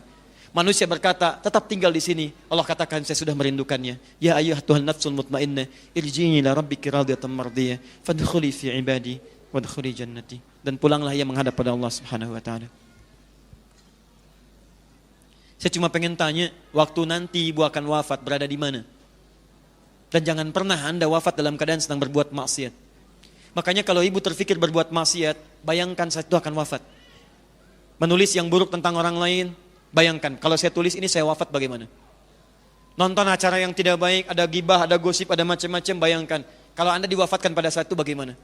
Manusia berkata, tetap tinggal di sini. Allah katakan, saya sudah merindukannya. Ya ayyuhat Tuhan nafsul mutmainnah, irji'i ila rabbiki radiyatan mardiyah, fadkhuli fi ibadi wadkhuli jannati. Dan pulanglah ia menghadap pada Allah Subhanahu wa Ta'ala. Saya cuma pengen tanya, waktu nanti ibu akan wafat berada di mana? Dan jangan pernah Anda wafat dalam keadaan sedang berbuat maksiat. Makanya kalau ibu terfikir berbuat maksiat, bayangkan saat itu akan wafat. Menulis yang buruk tentang orang lain, bayangkan kalau saya tulis ini saya wafat bagaimana? Nonton acara yang tidak baik, ada gibah, ada gosip, ada macam-macam, bayangkan kalau Anda diwafatkan pada saat itu bagaimana?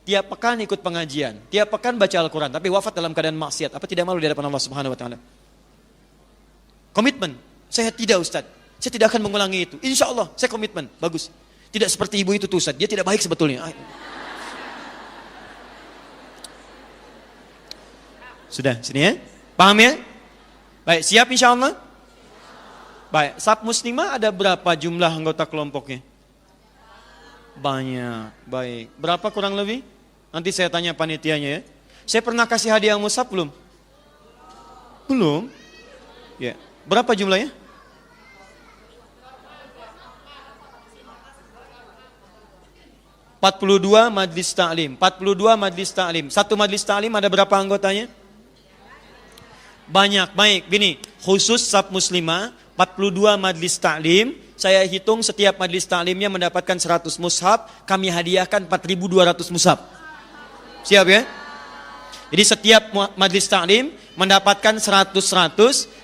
Tiap pekan ikut pengajian, tiap pekan baca Al-Quran, tapi wafat dalam keadaan maksiat. Apa tidak malu di hadapan Allah Subhanahu wa Ta'ala? Komitmen, saya tidak Ustaz, saya tidak akan mengulangi itu. Insya Allah, saya komitmen, bagus. Tidak seperti ibu itu tuh Ustaz, dia tidak baik sebetulnya. Sudah, sini ya. Paham ya? Baik, siap insya Allah? Baik, saf muslimah ada berapa jumlah anggota kelompoknya? Banyak, baik. Berapa kurang lebih? Nanti saya tanya panitianya ya. Saya pernah kasih hadiah mushaf belum? Belum? Ya. Berapa jumlahnya? ...42 majlis ta'lim. 42 majlis ta'lim. Satu majlis ta'lim ada berapa anggotanya? Banyak, baik. Gini, khusus saf muslimah, 42 majlis ta'lim. Saya hitung setiap majlis ta'limnya mendapatkan 100 mushaf. Kami hadiahkan 4.200 mushaf. Siap ya? Jadi setiap majlis ta'lim mendapatkan 100.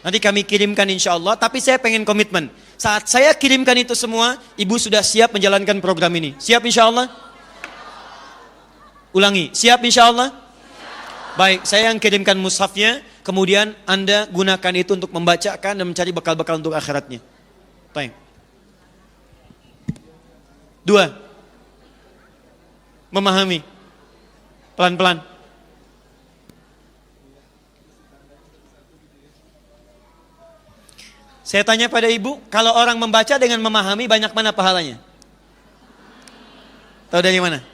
Nanti kami kirimkan insya Allah. Tapi saya pengen komitmen. Saat saya kirimkan itu semua, ibu sudah siap menjalankan program ini. Siap insya Allah? Ulangi, siap insya Allah? Baik, saya yang kirimkan mushafnya. Kemudian Anda gunakan itu untuk membacakan dan mencari bekal-bekal untuk akhiratnya. Baik. 2. Memahami. Pelan-pelan. Saya tanya pada ibu, kalau orang membaca dengan memahami banyak mana pahalanya? Tahu dari mana?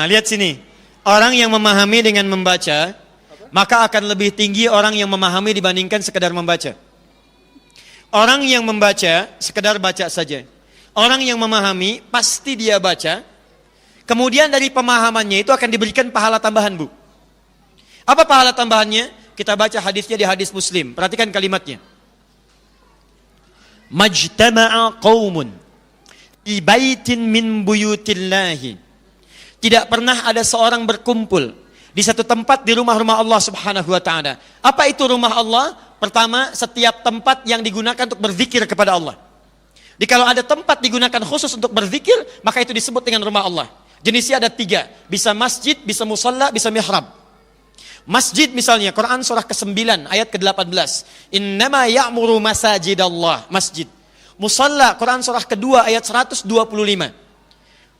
Lihat sini. Orang yang memahami dengan membaca, maka akan lebih tinggi orang yang memahami dibandingkan sekedar membaca. Orang yang membaca, sekedar baca saja. Orang yang memahami, pasti dia baca. Kemudian dari pemahamannya itu akan diberikan pahala tambahan, Bu. Apa pahala tambahannya? Kita baca hadisnya di hadis Muslim. Perhatikan kalimatnya. Majtama'a qaumun fi baitin min buyutillahi. Tidak pernah ada seorang berkumpul di satu tempat di rumah-rumah Allah Subhanahu wa taala. Apa itu rumah Allah? Pertama, setiap tempat yang digunakan untuk berzikir kepada Allah. Jadi kalau ada tempat digunakan khusus untuk berzikir, maka itu disebut dengan rumah Allah. Jenisnya ada 3, bisa masjid, bisa musalla, bisa mihrab. Masjid misalnya, Quran surah ke-9 ayat ke-18. Innama ya'muru masajidallah, masjid. Musalla, Quran surah ke-2 ayat 125.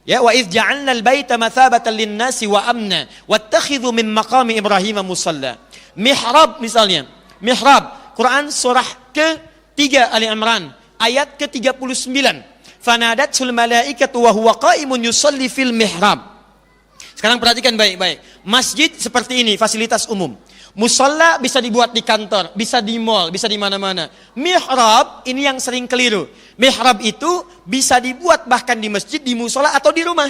Ya, wa idh ja'alna al-baita mathabatan lin-nasi wa amna wattakhidhu min maqami Ibrahim musalla. Mihrab misalnya, mihrab, Quran surah ke-3 Ali Imran ayat ke-39. Fanadatul malaikatu wa huwa qa'imun yusalli fil mihrab. Sekarang perhatikan baik-baik. Masjid seperti ini, fasilitas umum. Musalla bisa dibuat di kantor, bisa di mall, bisa di mana-mana. Mihrab, ini yang sering keliru. Mihrab itu bisa dibuat bahkan di masjid, di musalla atau di rumah.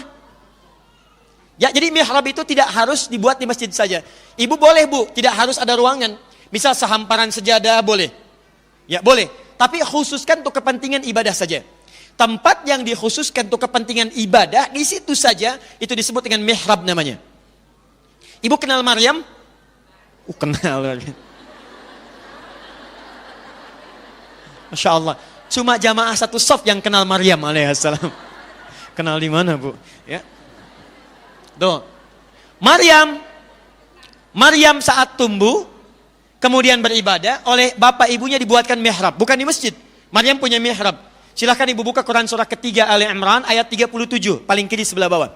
Ya, jadi mihrab itu tidak harus dibuat di masjid saja. Ibu boleh, Bu, tidak harus ada ruangan. Misal sehamparan sejadah boleh. Ya, boleh. Tapi khususkan untuk kepentingan ibadah saja. Tempat yang dikhususkan untuk kepentingan ibadah, di situ saja itu disebut dengan mihrab namanya. Ibu kenal Maryam? Kenal. Masya Allah. Cuma jamaah satu saf yang kenal Maryam alaihissalam. Kenal di mana, Bu? Ya. Tuh. Maryam saat tumbuh, kemudian beribadah, oleh bapak ibunya dibuatkan mihrab. Bukan di masjid. Maryam punya mihrab. Silahkan ibu buka Quran surah ketiga Ali Imran ayat 37, paling kiri sebelah bawah.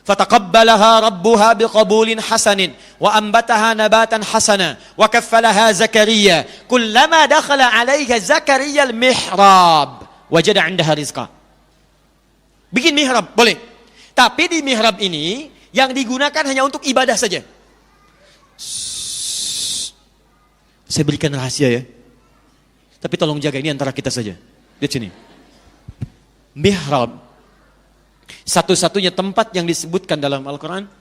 Fataqabbalaha rabbuha biqabulin hasanin wa ambataha nabatan hasana wa kaffalaha Zakaria. Kullama dakhala 'alaiha Zakaria al-mihrab wajada 'indaha rizqa. Bikin mihrab boleh. Tapi di mihrab ini yang digunakan hanya untuk ibadah saja. Saya berikan rahasia ya. Tapi tolong jaga, ini antara kita saja. Lihat sini. Mihrab, satu-satunya tempat yang disebutkan dalam Al-Quran.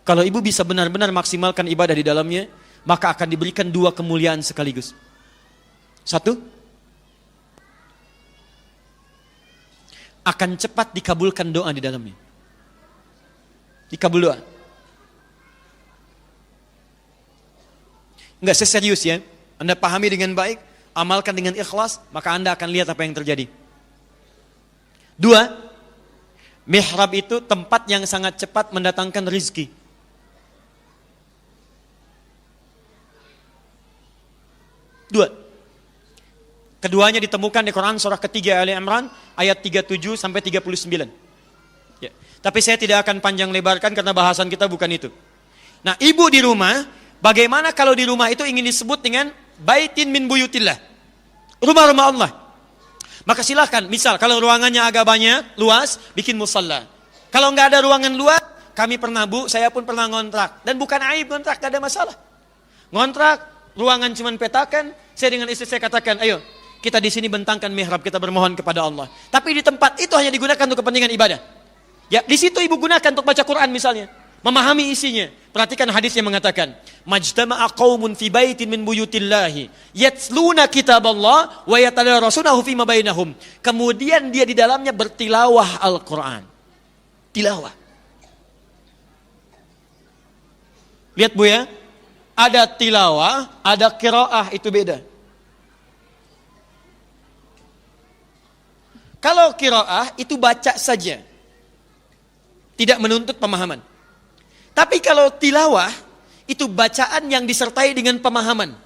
Kalau ibu bisa benar-benar maksimalkan ibadah di dalamnya, maka akan diberikan 2 kemuliaan sekaligus. 1, akan cepat dikabulkan doa di dalamnya. Dikabul doa. Enggak, saya serius ya. Anda pahami dengan baik, amalkan dengan ikhlas, maka Anda akan lihat apa yang terjadi. 2, mihrab itu tempat yang sangat cepat mendatangkan rizki. Keduanya ditemukan di Quran surah ketiga Ali Imran ayat 37 sampai 39. Ya. Tapi saya tidak akan panjang lebarkan karena bahasan kita bukan itu. Nah, ibu di rumah, bagaimana kalau di rumah itu ingin disebut dengan baitin min buyutillah, rumah-rumah Allah? Maka silahkan, misal kalau ruangannya agak banyak, luas, bikin musalla. Kalau nggak ada ruangan luas, kami pernah saya pun pernah ngontrak. Dan bukan aib ngontrak, nggak ada masalah. Ngontrak, ruangan cuman petakan, saya dengan istri saya katakan, ayo kita di sini bentangkan mihrab, kita bermohon kepada Allah. Tapi di tempat itu hanya digunakan untuk kepentingan ibadah. Ya, di situ ibu gunakan untuk baca Quran misalnya, memahami isinya. Perhatikan hadis yang mengatakan, majtama'a qaumun fi baitin min buyutillahi yatluna kitaballah wa yatadarasunahu fima bainahum. Kemudian dia di dalamnya bertilawah Al-Qur'an. Tilawah. Lihat Bu ya, ada tilawah, ada qiraah, itu beda. Kalau qiraah itu baca saja, tidak menuntut pemahaman. Tapi kalau tilawah, itu bacaan yang disertai dengan pemahaman.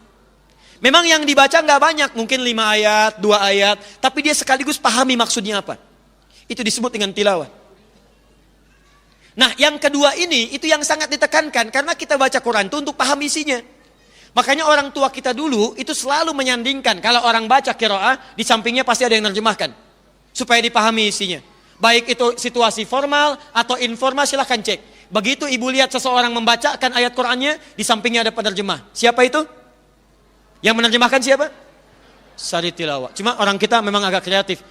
Memang yang dibaca nggak banyak, mungkin 5 ayat, 2 ayat, tapi dia sekaligus pahami maksudnya apa. Itu disebut dengan tilawah. Nah, yang kedua ini, itu yang sangat ditekankan, karena kita baca Quran itu untuk paham isinya. Makanya orang tua kita dulu, itu selalu menyandingkan, kalau orang baca qiraah, di sampingnya pasti ada yang nerjemahkan. Supaya dipahami isinya. Baik itu situasi formal atau informal, silahkan cek. Begitu ibu lihat seseorang membacakan ayat Qur'annya, di sampingnya ada penerjemah. Siapa itu? Yang menerjemahkan siapa? Sari tilawah. Cuma orang kita memang agak kreatif.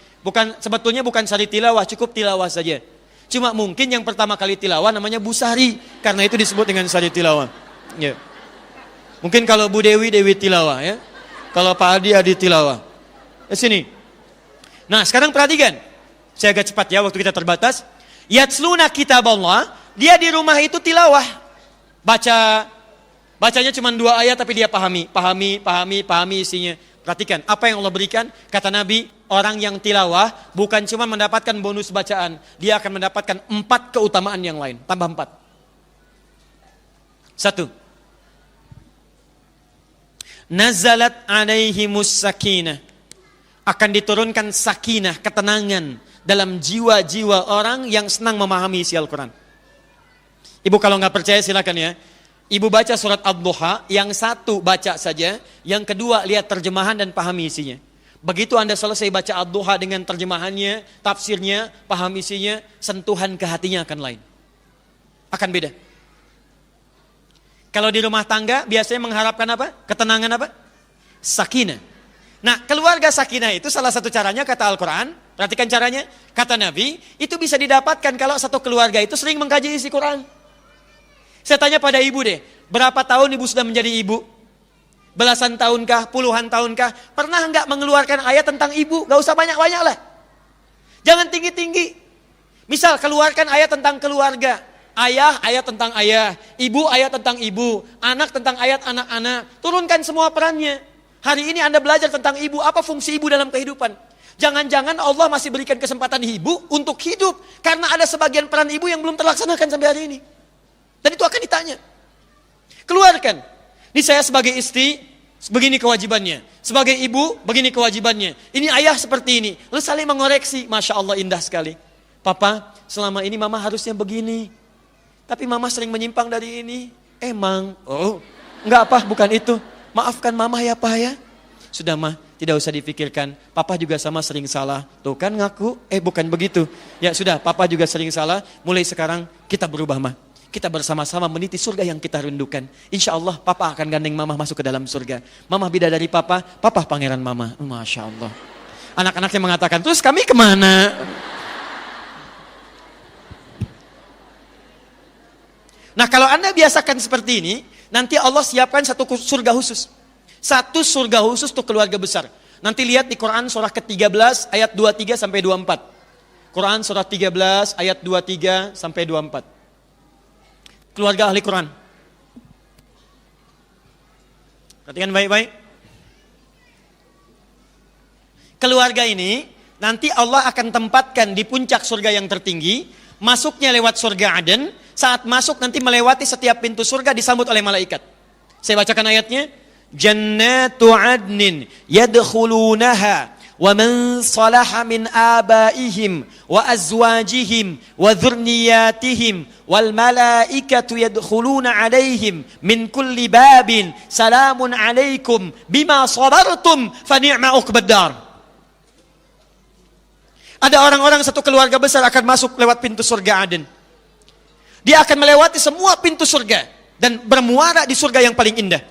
Sebetulnya bukan sari tilawah, cukup tilawah saja. Cuma mungkin yang pertama kali tilawah namanya Bu Sari, karena itu disebut dengan sari tilawah. Ya. Mungkin kalau Bu Dewi, Dewi tilawah ya. Kalau Pak Adi, Adi tilawah. Di sini. Nah, sekarang perhatikan. Saya agak cepat ya, waktu kita terbatas. Yatsluna kitaballah, dia di rumah itu tilawah. Bacanya cuma 2 ayat tapi dia pahami isinya. Perhatikan, apa yang Allah berikan? Kata Nabi, orang yang tilawah bukan cuma mendapatkan bonus bacaan, dia akan mendapatkan 4 keutamaan yang lain, tambah 4. 1. Nazalat alaihimus sakinah. Akan diturunkan sakinah, ketenangan dalam jiwa-jiwa orang yang senang memahami isi Al-Quran. Ibu kalau nggak percaya silakan ya. Ibu baca surat Ad-Duha, yang satu baca saja, yang kedua lihat terjemahan dan pahami isinya. Begitu Anda selesai baca Ad-Duha dengan terjemahannya, tafsirnya, paham isinya, sentuhan ke hatinya akan lain. Akan beda. Kalau di rumah tangga biasanya mengharapkan apa? Ketenangan apa? Sakinah. Nah, keluarga sakinah itu salah satu caranya kata Al-Quran, perhatikan caranya, kata Nabi, itu bisa didapatkan kalau satu keluarga itu sering mengkaji isi Quran. Saya tanya pada ibu deh, berapa tahun ibu sudah menjadi ibu? Belasan tahunkah, puluhan tahunkah? Pernah enggak mengeluarkan ayat tentang ibu? Gak usah banyak-banyak lah. Jangan tinggi-tinggi. Misal keluarkan ayat tentang keluarga. Ayah, ayat tentang ayah. Ibu, ayat tentang ibu. Anak tentang ayat anak-anak. Turunkan semua perannya. Hari ini Anda belajar tentang ibu, apa fungsi ibu dalam kehidupan. Jangan-jangan Allah masih berikan kesempatan ibu untuk hidup. Karena ada sebagian peran ibu yang belum terlaksanakan sampai hari ini. Dan itu akan ditanya. Keluarkan. Ini saya sebagai istri, begini kewajibannya. Sebagai ibu, begini kewajibannya. Ini ayah seperti ini. Lalu saling mengoreksi. Masya Allah, indah sekali. Papa, selama ini mama harusnya begini. Tapi mama sering menyimpang dari ini. Emang? Oh, enggak apa, bukan itu. Maafkan mama ya Pak ya. Sudah mah, tidak usah dipikirkan. Papa juga sama sering salah. Tuh kan ngaku, bukan begitu. Ya sudah, papa juga sering salah. Mulai sekarang kita berubah mah. Kita bersama-sama meniti surga yang kita rindukan. Insya Allah papa akan gandeng mama masuk ke dalam surga. Mama bidadari papa, papa pangeran mama. Masya Allah. Anak-anaknya mengatakan, terus kami kemana? Nah kalau Anda biasakan seperti ini, nanti Allah siapkan satu surga khusus. Satu surga khusus untuk keluarga besar. Nanti lihat di Quran surah ke-13 ayat 23 sampai 24. Quran surah 13 ayat 23 sampai 24. Keluarga ahli Quran. Perhatikan baik-baik. Keluarga ini nanti Allah akan tempatkan di puncak surga yang tertinggi. Masuknya lewat surga Aden. Saat masuk nanti melewati setiap pintu surga disambut oleh malaikat. Saya bacakan ayatnya. jannatu adnin yadkhulunaha wa man salaha min abaihim wa azwajihim wa dhurriyyatihim wal malaikatu yadkhuluna alaihim min kulli babin salamun alaikum bima sabartum fa ni'ma uqbad dar. Ada orang-orang satu keluarga besar akan masuk lewat pintu surga Aden. Dia akan melewati semua pintu surga dan bermuara di surga yang paling indah.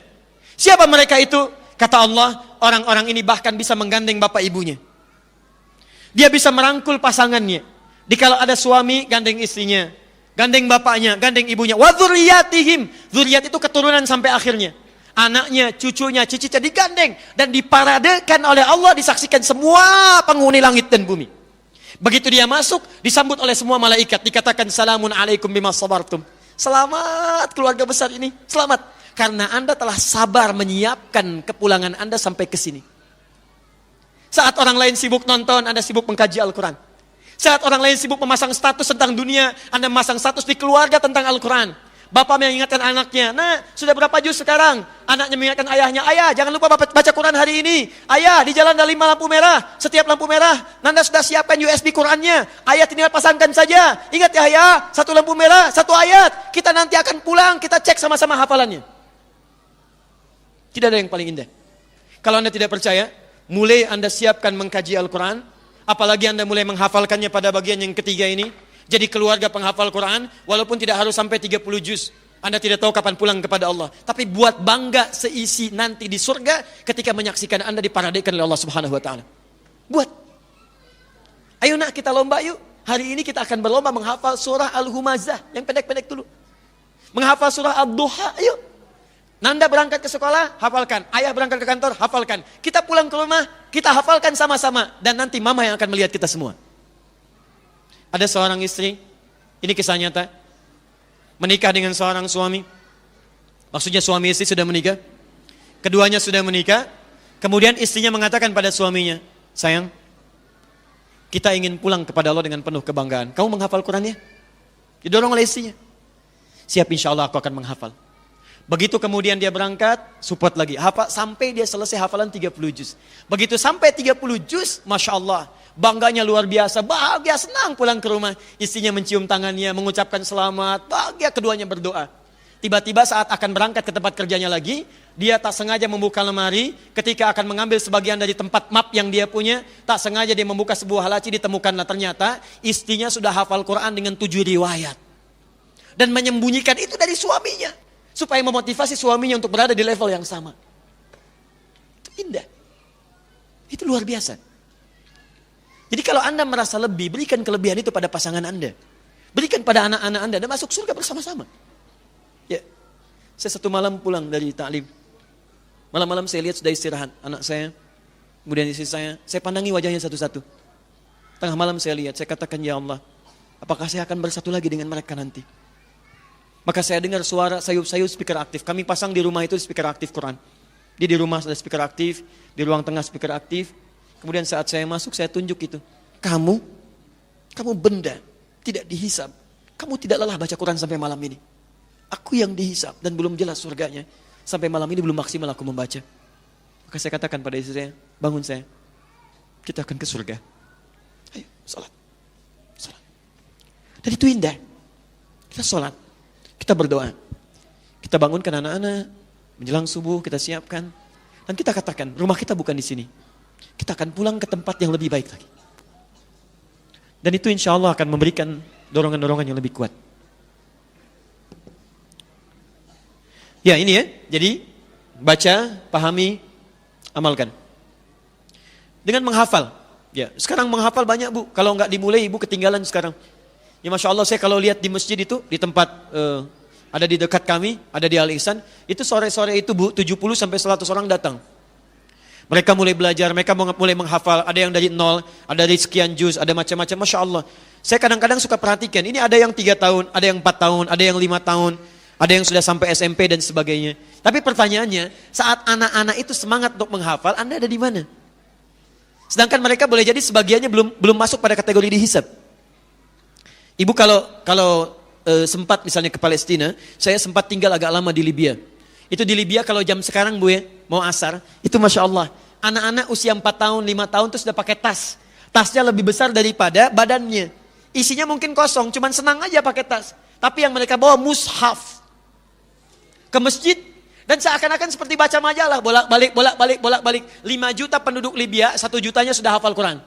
Siapa mereka itu? Kata Allah, orang-orang ini bahkan bisa menggandeng bapak ibunya. Dia bisa merangkul pasangannya. Dikala ada suami, gandeng istrinya. Gandeng bapaknya, gandeng ibunya. Wa dzurriyyatihim. Dzurriyyat itu keturunan sampai akhirnya. Anaknya, cucunya, cicitnya digandeng. Dan diparadekan oleh Allah, disaksikan semua penghuni langit dan bumi. Begitu dia masuk, disambut oleh semua malaikat. Dikatakan, salamun alaikum bima sabartum. Selamat keluarga besar ini, selamat. Karena Anda telah sabar menyiapkan kepulangan Anda sampai ke sini. Saat orang lain sibuk nonton, Anda sibuk mengkaji Al-Quran. Saat orang lain sibuk memasang status tentang dunia, Anda memasang status di keluarga tentang Al-Quran. Bapak mengingatkan anaknya, nah sudah berapa juz sekarang? Anaknya mengingatkan ayahnya, ayah jangan lupa baca Quran hari ini. Ayah di jalan ada 5 lampu merah, setiap lampu merah Nanda sudah siapkan USB Qurannya. Ayah tinggal pasangkan saja. Ingat ya ayah, 1 lampu merah, 1 ayat. Kita nanti akan pulang, kita cek sama-sama hafalannya. Tidak ada yang paling indah. Kalau Anda tidak percaya, mulai Anda siapkan mengkaji Al-Quran, apalagi Anda mulai menghafalkannya pada bagian yang ketiga ini. Jadi keluarga penghafal Quran, walaupun tidak harus sampai 30 juz. Anda tidak tahu kapan pulang kepada Allah. Tapi buat bangga seisi nanti di surga ketika menyaksikan Anda diparadekan oleh Allah Subhanahu Wa Taala. Buat. Ayo nak kita lomba yuk. Hari ini kita akan berlomba menghafal surah Al-Humazah. Yang pendek-pendek dulu. Menghafal surah Ad-Duha, ayo. Nanda berangkat ke sekolah, hafalkan. Ayah berangkat ke kantor, hafalkan. Kita pulang ke rumah, kita hafalkan sama-sama. Dan nanti mama yang akan melihat kita semua. Ada seorang istri, ini kisah nyata, menikah dengan seorang suami. Maksudnya suami istri sudah menikah. Keduanya sudah menikah. Kemudian istrinya mengatakan pada suaminya, sayang, kita ingin pulang kepada Allah dengan penuh kebanggaan. Kamu menghafal Quran ya? Didorong oleh istrinya. Siap, insya Allah aku akan menghafal. Begitu kemudian dia berangkat, support lagi. Hafal sampai dia selesai hafalan 30 juz. Begitu sampai 30 juz, Masya Allah. Bangganya luar biasa, bahagia, senang pulang ke rumah. Istrinya mencium tangannya, mengucapkan selamat, bahagia, keduanya berdoa. Tiba-tiba saat akan berangkat ke tempat kerjanya lagi, dia tak sengaja membuka lemari. Ketika akan mengambil sebagian dari tempat map yang dia punya, tak sengaja dia membuka sebuah laci, ditemukanlah ternyata istrinya sudah hafal Quran dengan 7 riwayat. Dan menyembunyikan itu dari suaminya. Supaya memotivasi suaminya untuk berada di level yang sama. Itu indah. Itu luar biasa. Jadi kalau Anda merasa lebih, berikan kelebihan itu pada pasangan Anda. Berikan pada anak-anak Anda dan masuk surga bersama-sama. Ya, saya satu malam pulang dari ta'lim. Malam-malam saya lihat sudah istirahat anak saya. Kemudian istri saya pandangi wajahnya satu-satu. Tengah malam saya lihat, saya katakan, ya Allah, apakah saya akan bersatu lagi dengan mereka nanti? Maka saya dengar suara sayup-sayup speaker aktif. Kami pasang di rumah itu speaker aktif Quran. Di rumah ada speaker aktif, di ruang tengah speaker aktif. Kemudian saat saya masuk, saya tunjuk itu. Kamu benda, tidak dihisab. Kamu tidak lelah baca Quran sampai malam ini. Aku yang dihisab dan belum jelas surganya. Sampai malam ini belum maksimal aku membaca. Maka saya katakan pada istri saya, bangun saya. Kita akan ke surga. Ayo, sholat. Dan itu indah. Kita sholat. Kita berdoa. Kita bangunkan anak-anak. Menjelang subuh kita siapkan. Dan kita katakan, rumah kita bukan di sini. Kita akan pulang ke tempat yang lebih baik lagi. Dan itu insya Allah akan memberikan dorongan-dorongan yang lebih kuat. Ya ini ya. Jadi baca, pahami, amalkan. Dengan menghafal. Ya, sekarang menghafal banyak bu. Kalau nggak dimulai ibu ketinggalan sekarang. Ya Masya Allah saya kalau lihat di masjid itu, di tempat ada di dekat kami, ada di Al Ihsan, itu sore-sore itu bu, 70 sampai 100 orang datang. Mereka mulai belajar, mereka mulai menghafal, ada yang dari 0, ada dari sekian juz, ada macam-macam, Masya Allah. Saya kadang-kadang suka perhatikan, ini ada yang 3 tahun, ada yang 4 tahun, ada yang 5 tahun, ada yang sudah sampai SMP dan sebagainya. Tapi pertanyaannya, saat anak-anak itu semangat untuk menghafal, Anda ada di mana? Sedangkan mereka boleh jadi sebagiannya belum masuk pada kategori dihisab. Ibu kalau sempat misalnya ke Palestina, saya sempat tinggal agak lama di Libya. Itu di Libya kalau jam sekarang bu ya, mau asar, itu Masya Allah. Anak-anak usia 4 tahun, 5 tahun itu sudah pakai tas. Tasnya lebih besar daripada badannya. Isinya mungkin kosong, cuman senang aja pakai tas. Tapi yang mereka bawa mushaf ke masjid. Dan seakan-akan seperti baca majalah, bolak-balik. 5 juta penduduk Libya, 1 jutanya sudah hafal Quran.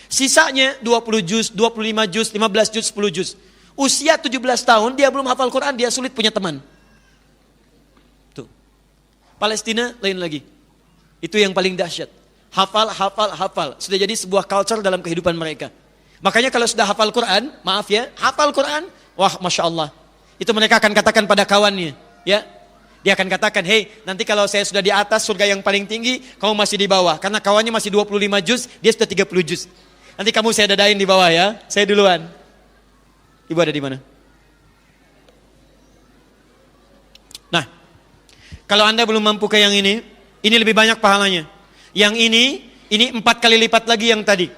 Sisanya 20 juz, 25 juz, 15 juz, 10 juz. Usia 17 tahun, dia belum hafal Quran, dia sulit punya teman. Tuh. Palestina lain lagi. Itu yang paling dahsyat. Hafal. Sudah jadi sebuah culture dalam kehidupan mereka. Makanya kalau sudah hafal Quran, maaf ya, hafal Quran, wah Masya Allah. Itu mereka akan katakan pada kawannya, ya. Dia akan katakan, hey, nanti kalau saya sudah di atas surga yang paling tinggi, kamu masih di bawah. Karena kawannya masih 25 juz, dia sudah 30 juz. Nanti kamu saya dadain di bawah ya, saya duluan. Ibu ada di mana? Nah, kalau Anda belum mampu ke yang ini lebih banyak pahalanya. Yang ini 4 kali lipat lagi yang tadi.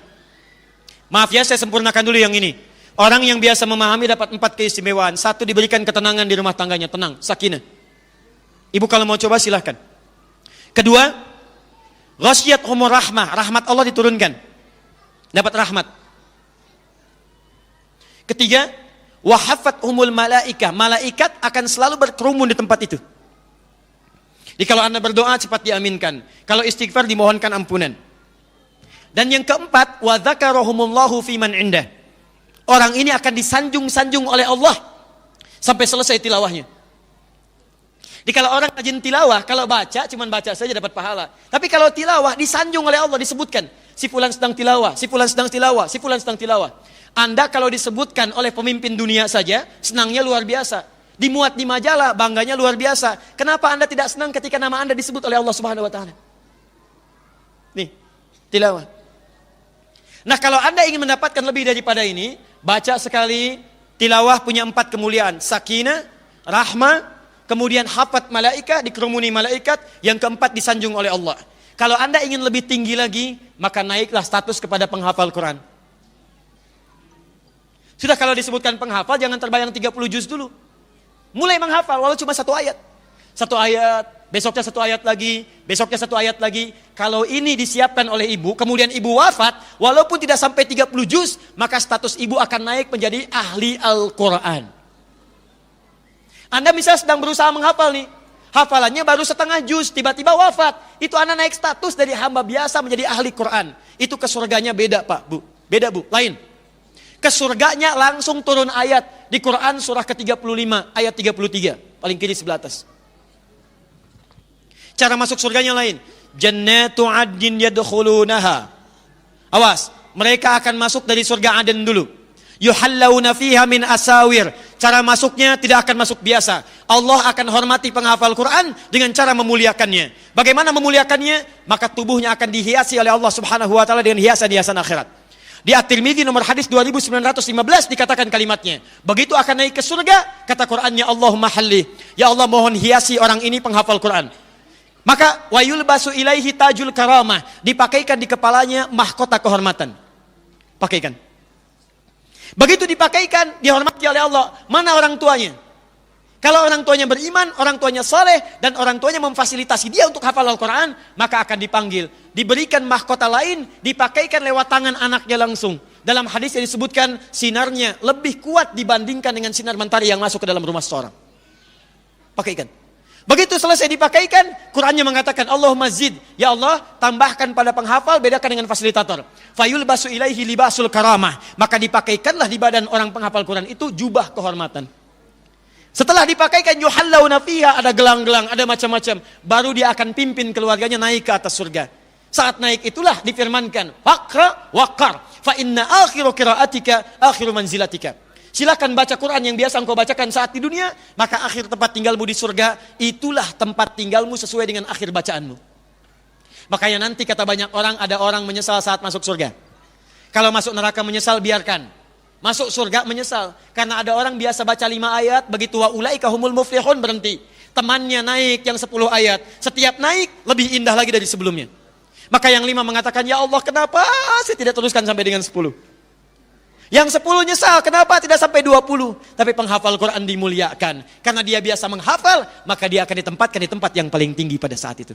Maaf ya, saya sempurnakan dulu yang ini. Orang yang biasa memahami dapat 4 keistimewaan. 1, diberikan ketenangan di rumah tangganya, tenang, sakinah. Ibu kalau mau coba silahkan. Kedua, ghasyiyatuhumur rahmah, rahmat Allah diturunkan. Dapat rahmat. Ketiga, wahafathumul malaika, malaikat akan selalu berkerumun di tempat itu. Jadi kalau Anda berdoa cepat diaminkan. Kalau istighfar dimohonkan ampunan. Dan yang keempat, wa dzakarahumullahu fiman indah. Orang ini akan disanjung-sanjung oleh Allah sampai selesai tilawahnya. Jadi kalau orang rajin tilawah, kalau baca cuman baca saja dapat pahala. Tapi kalau tilawah disanjung oleh Allah, disebutkan si fulan sedang tilawah, si fulan sedang tilawah, si fulan sedang tilawah. Anda kalau disebutkan oleh pemimpin dunia saja, senangnya luar biasa. Dimuat di majalah, bangganya luar biasa. Kenapa Anda tidak senang ketika nama Anda disebut oleh Allah Subhanahu wa taala? Nih, tilawah. Nah, kalau Anda ingin mendapatkan lebih daripada ini, baca sekali, tilawah punya 4 kemuliaan. Sakinah, rahmah, kemudian hafat malaikat, dikerumuni malaikat, yang keempat disanjung oleh Allah. Kalau Anda ingin lebih tinggi lagi, maka naiklah status kepada penghafal Quran. Sudah kalau disebutkan penghafal, jangan terbayang 30 juz dulu. Mulai menghafal, walau cuma 1 ayat. 1 ayat, besoknya 1 ayat lagi, besoknya 1 ayat lagi. Kalau ini disiapkan oleh ibu, kemudian ibu wafat, walaupun tidak sampai 30 juz, maka status ibu akan naik menjadi ahli Al-Quran. Anda misalnya sedang berusaha menghafal nih, hafalannya baru setengah juz, tiba-tiba wafat. Itu Anda naik status dari hamba biasa menjadi ahli Quran. Itu ke surganya beda Pak, Bu. Beda Bu, lain. Ke surganya langsung turun ayat. Di Quran surah ke-35, ayat 33. Paling kiri sebelah atas. Cara masuk surganya lain. Jannatu adnin yadkhulunaha. Awas, mereka akan masuk dari surga Aden dulu. Yuhallawna fiha min asawir. Cara masuknya tidak akan masuk biasa. Allah akan hormati penghafal Quran dengan cara memuliakannya. Bagaimana memuliakannya? Maka tubuhnya akan dihiasi oleh Allah Subhanahu wa taala dengan hiasan-hiasan akhirat. Di At-Tirmidzi nomor hadis 2915 dikatakan kalimatnya. Begitu akan naik ke surga, kata Qurannya, Allahumma halli. Ya Allah, mohon hiasi orang ini penghafal Quran. Maka wa yulbasu ilaihi tajul karamah, dipakaikan di kepalanya mahkota kehormatan. Pakaikan. Begitu dipakaikan, dihormati oleh Allah. Mana orang tuanya? Kalau orang tuanya beriman, orang tuanya saleh, dan orang tuanya memfasilitasi dia untuk hafal Al-Quran, maka akan dipanggil. Diberikan mahkota lain, dipakaikan lewat tangan anaknya langsung. Dalam hadis yang disebutkan, sinarnya lebih kuat dibandingkan dengan sinar mentari yang masuk ke dalam rumah seseorang. Pakaikan. Begitu selesai dipakaikan, Qurannya mengatakan, Allahumma zid, ya Allah, tambahkan pada penghafal, bedakan dengan fasilitator. Fayulbasu ilaihi libasul karamah. Maka dipakaikanlah di badan orang penghafal Quran itu jubah kehormatan. Setelah dipakaikan yuhallawna fiha, ada gelang-gelang, ada macam-macam, baru dia akan pimpin keluarganya naik ke atas surga. Saat naik itulah difirmankan, waqra waqar, fa inna akhiru qiraatika akhiru manzilatika. Silakan baca Quran yang biasa engkau bacakan saat di dunia, maka akhir tempat tinggalmu di surga, itulah tempat tinggalmu sesuai dengan akhir bacaanmu. Makanya nanti kata banyak orang, ada orang menyesal saat masuk surga. Kalau masuk neraka menyesal, biarkan. Masuk surga menyesal. Karena ada orang biasa baca 5 ayat, begitu wa ulaika humul muflihun, berhenti. Temannya naik yang 10 ayat. Setiap naik lebih indah lagi dari sebelumnya. Maka yang 5 mengatakan, ya Allah, kenapa saya tidak teruskan sampai dengan 10? Yang 10 nyesal, kenapa tidak sampai 20? Tapi penghafal Quran dimuliakan. Karena dia biasa menghafal, maka dia akan ditempatkan di tempat yang paling tinggi pada saat itu.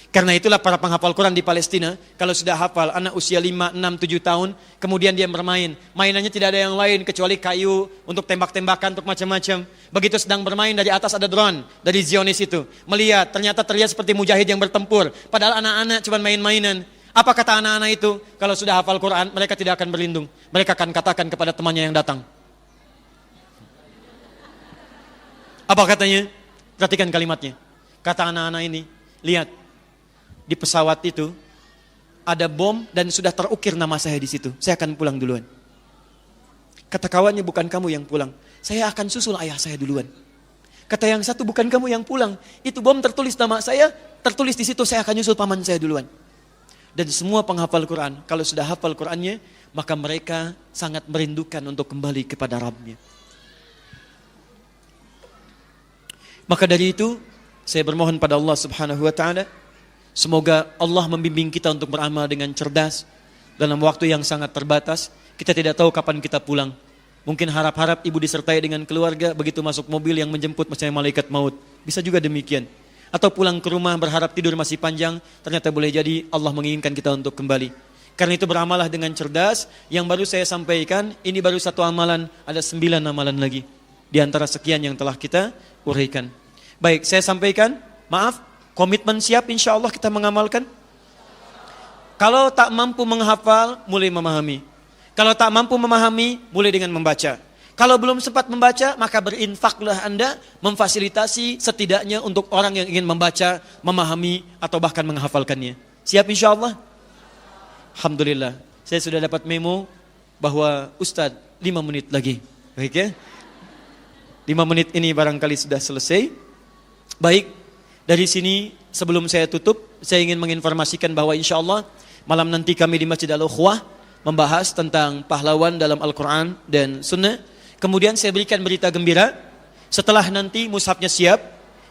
Karena itulah para penghafal Quran di Palestina, kalau sudah hafal, anak usia 5, 6, 7 tahun, kemudian dia bermain. Mainannya tidak ada yang lain kecuali kayu untuk tembak-tembakan, untuk macam-macam. Begitu sedang bermain, dari atas ada drone, dari Zionis itu. Melihat, ternyata terlihat seperti mujahid yang bertempur. Padahal anak-anak cuma main-mainan. Apa kata anak-anak itu? Kalau sudah hafal Quran, mereka tidak akan berlindung. Mereka akan katakan kepada temannya yang datang. Apa katanya? Perhatikan kalimatnya. Kata anak-anak ini, lihat, di pesawat itu ada bom dan sudah terukir nama saya di situ. Saya akan pulang duluan. Kata kawannya, bukan kamu yang pulang. Saya akan susul ayah saya duluan. Kata yang satu, bukan kamu yang pulang. Itu bom tertulis nama saya, tertulis di situ, saya akan nyusul paman saya duluan. Dan semua penghafal Quran, kalau sudah hafal Qurannya, maka mereka sangat merindukan untuk kembali kepada Rabbnya. Maka dari itu, saya bermohon pada Allah Subhanahu wa ta'ala, semoga Allah membimbing kita untuk beramal dengan cerdas dalam waktu yang sangat terbatas. Kita tidak tahu kapan kita pulang. Mungkin harap-harap ibu disertai dengan keluarga, begitu masuk mobil yang menjemput macam malaikat maut. Bisa juga demikian. Atau pulang ke rumah berharap tidur masih panjang, ternyata boleh jadi Allah menginginkan kita untuk kembali. Karena itu beramalah dengan cerdas. Yang baru saya sampaikan, ini baru satu amalan, ada 9 amalan lagi di antara sekian yang telah kita uraikan. Baik, saya sampaikan, maaf, komitmen siap, insya Allah kita mengamalkan. Kalau tak mampu menghafal, mulai memahami. Kalau tak mampu memahami, mulai dengan membaca. Kalau belum sempat membaca, maka berinfaklah Anda memfasilitasi setidaknya untuk orang yang ingin membaca, memahami, atau bahkan menghafalkannya. Siap insya Allah? Alhamdulillah. Saya sudah dapat memo bahwa Ustadz 5 menit lagi. Baik ya? 5 menit ini barangkali sudah selesai. Baik, dari sini sebelum saya tutup, saya ingin menginformasikan bahwa insya Allah malam nanti kami di Masjid Al-Ukhwah membahas tentang pahlawan dalam Al-Quran dan Sunnah. Kemudian saya berikan berita gembira, setelah nanti mushafnya siap,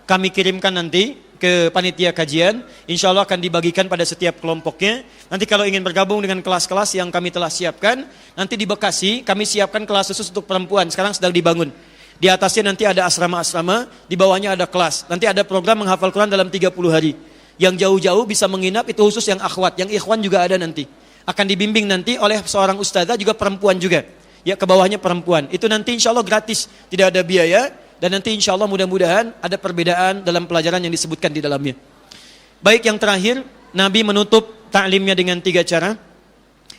kami kirimkan nanti ke panitia kajian, insya Allah akan dibagikan pada setiap kelompoknya. Nanti kalau ingin bergabung dengan kelas-kelas yang kami telah siapkan, nanti di Bekasi kami siapkan kelas khusus untuk perempuan, sekarang sedang dibangun. Di atasnya nanti ada asrama-asrama, di bawahnya ada kelas. Nanti ada program menghafal Quran dalam 30 hari. Yang jauh-jauh bisa menginap, itu khusus yang akhwat, yang ikhwan juga ada nanti. Akan dibimbing nanti oleh seorang ustazah juga perempuan juga. Ya, ke bawahnya perempuan. Itu nanti insya Allah gratis, tidak ada biaya. Dan nanti insya Allah mudah-mudahan ada perbedaan dalam pelajaran yang disebutkan di dalamnya. Baik, yang terakhir, Nabi menutup ta'limnya dengan 3 cara.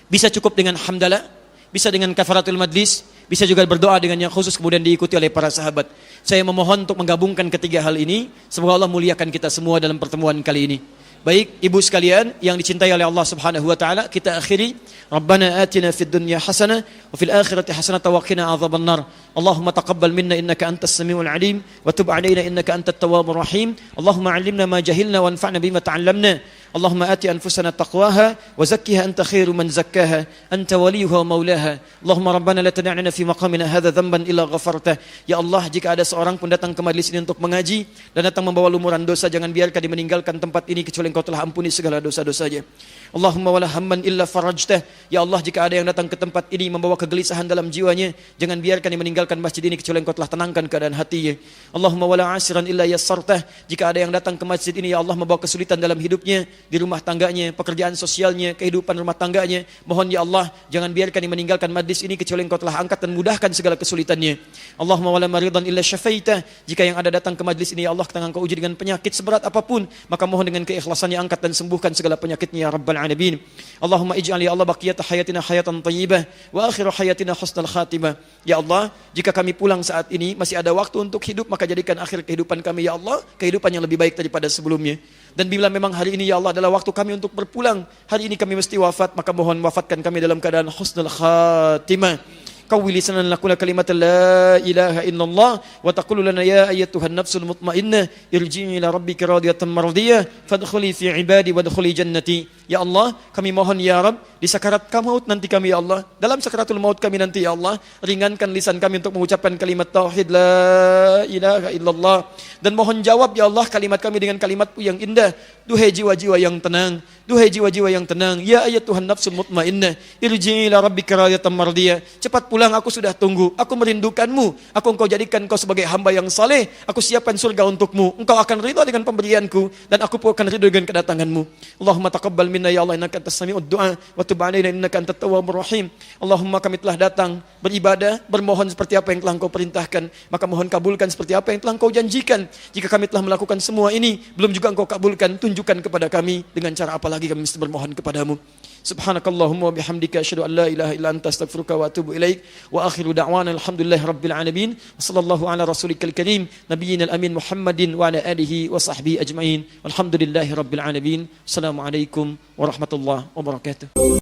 Bisa cukup dengan hamdalah, bisa dengan kafaratul majlis, bisa juga berdoa dengan yang khusus kemudian diikuti oleh para sahabat. Saya memohon untuk menggabungkan ketiga hal ini. Semoga Allah muliakan kita semua dalam pertemuan kali ini. Baik, ibu sekalian yang dicintai oleh Allah Subhanahu wa taala, kita akhiri. Rabbana atina fid dunya hasanah wa fil akhirati hasanah wa qina adzabannar. Allahumma taqabbal minna innaka antas samiul alim wa tub alaina innaka antat tawwabur rahim. Allahumma 'allimna ma jahilna wanfa'na bima ta'allamna. Allahumma ati anfusana taqwaha wa zakkiha anta khairu man zakkaha anta waliyuha wa maulaha. Allahumma rabbana la tad'ana fi maqamina hadza dhanban illa ghafartah. Ya Allah, jika ada seorang pun datang ke majlis ini untuk mengaji dan datang membawa lumuran dosa, jangan biarkan dia meninggalkan tempat ini kecuali Engkau telah ampuni segala dosa-dosanya. Allahumma wala hamman illa farajtah. Ya Allah, jika ada yang datang ke tempat ini membawa kegelisahan dalam jiwanya, jangan biarkan dia meninggalkan masjid ini kecuali Engkau telah tenangkan keadaan hatinya. Allahumma wala asiran illa yassartah. Jika ada yang datang ke masjid ini, ya Allah, membawa kesulitan dalam hidupnya, di rumah tangganya, pekerjaan sosialnya, kehidupan rumah tangganya, mohon ya Allah, jangan biarkan dia meninggalkan majlis ini kecuali Engkau telah angkat dan mudahkan segala kesulitannya. Allahumma wala maridan illa syafaitah. Jika yang ada datang ke majlis ini, ya Allah, tengah Engkau uji dengan penyakit seberat apapun, maka mohon dengan keikhlasannya angkat dan sembuhkan segala penyakitnya ya Rabbal alamin. Allahumma ij'al ya Allah baqiyata hayatina hayatan thayyibah wa akhiru hayatina husnal khatimah. Ya Allah, jika kami pulang saat ini masih ada waktu untuk hidup, maka jadikan akhir kehidupan kami ya Allah kehidupan yang lebih baik daripada sebelumnya. Dan bila memang hari ini ya Allah adalah waktu kami untuk berpulang, hari ini kami mesti wafat, maka mohon wafatkan kami dalam keadaan husnul khatimah. qawwi lisanan laqula kalimat la ilaha illallah wa taqulu lana ya ayyatuhan nafsul mutmainnah irji'i ila rabbika radiyatan mardiyah fadkhuli fi ibadi wadkhuli jannati. Ya Allah, kami mohon ya Rabb, di sakarat maut nanti kami ya Allah, dalam sakaratul maut kami nanti ya Allah, ringankan lisan kami untuk mengucapkan kalimat tauhid la ilaha illallah, dan mohon jawab ya Allah kalimat kami dengan kalimat-Mu yang indah. Duhai jiwa-jiwa yang tenang, duhai jiwa-jiwa yang tenang, ya ayyatuhan nafsul mutmainnah irji'i ila rabbika radiyatan mardiyah. Cepat pulang, aku sudah tunggu, aku merindukanmu, aku engkau jadikan engkau sebagai hamba yang saleh, aku siapkan surga untukmu, engkau akan ridha dengan pemberianku dan aku pun akan ridha dengan kedatanganmu. Allahumma taqabbal minna ya Allah innaka antas sami'ud du'a wa tub 'alaina innaka antat tawwabur rahim. Allahumma kami telah datang beribadah, bermohon seperti apa yang telah engkau perintahkan, maka mohon kabulkan seperti apa yang telah engkau janjikan. Jika kami telah melakukan semua ini belum juga engkau kabulkan, tunjukkan kepada kami dengan cara apa lagi kami mesti bermohon kepadamu. Subhanakallahumma wa bihamdika asyhadu an la ilaha illa anta astaghfiruka wa atubu ilaik. Wa akhiru da'wana alhamdulillahi rabbil alamin. Wa sallallahu ala rasulikal karim nabiyyina al-amin Muhammadin wa ala alihi wa sahbihi ajma'in. Walhamdulillahi rabbil alamin. Assalamualaikum warahmatullahi wabarakatuh.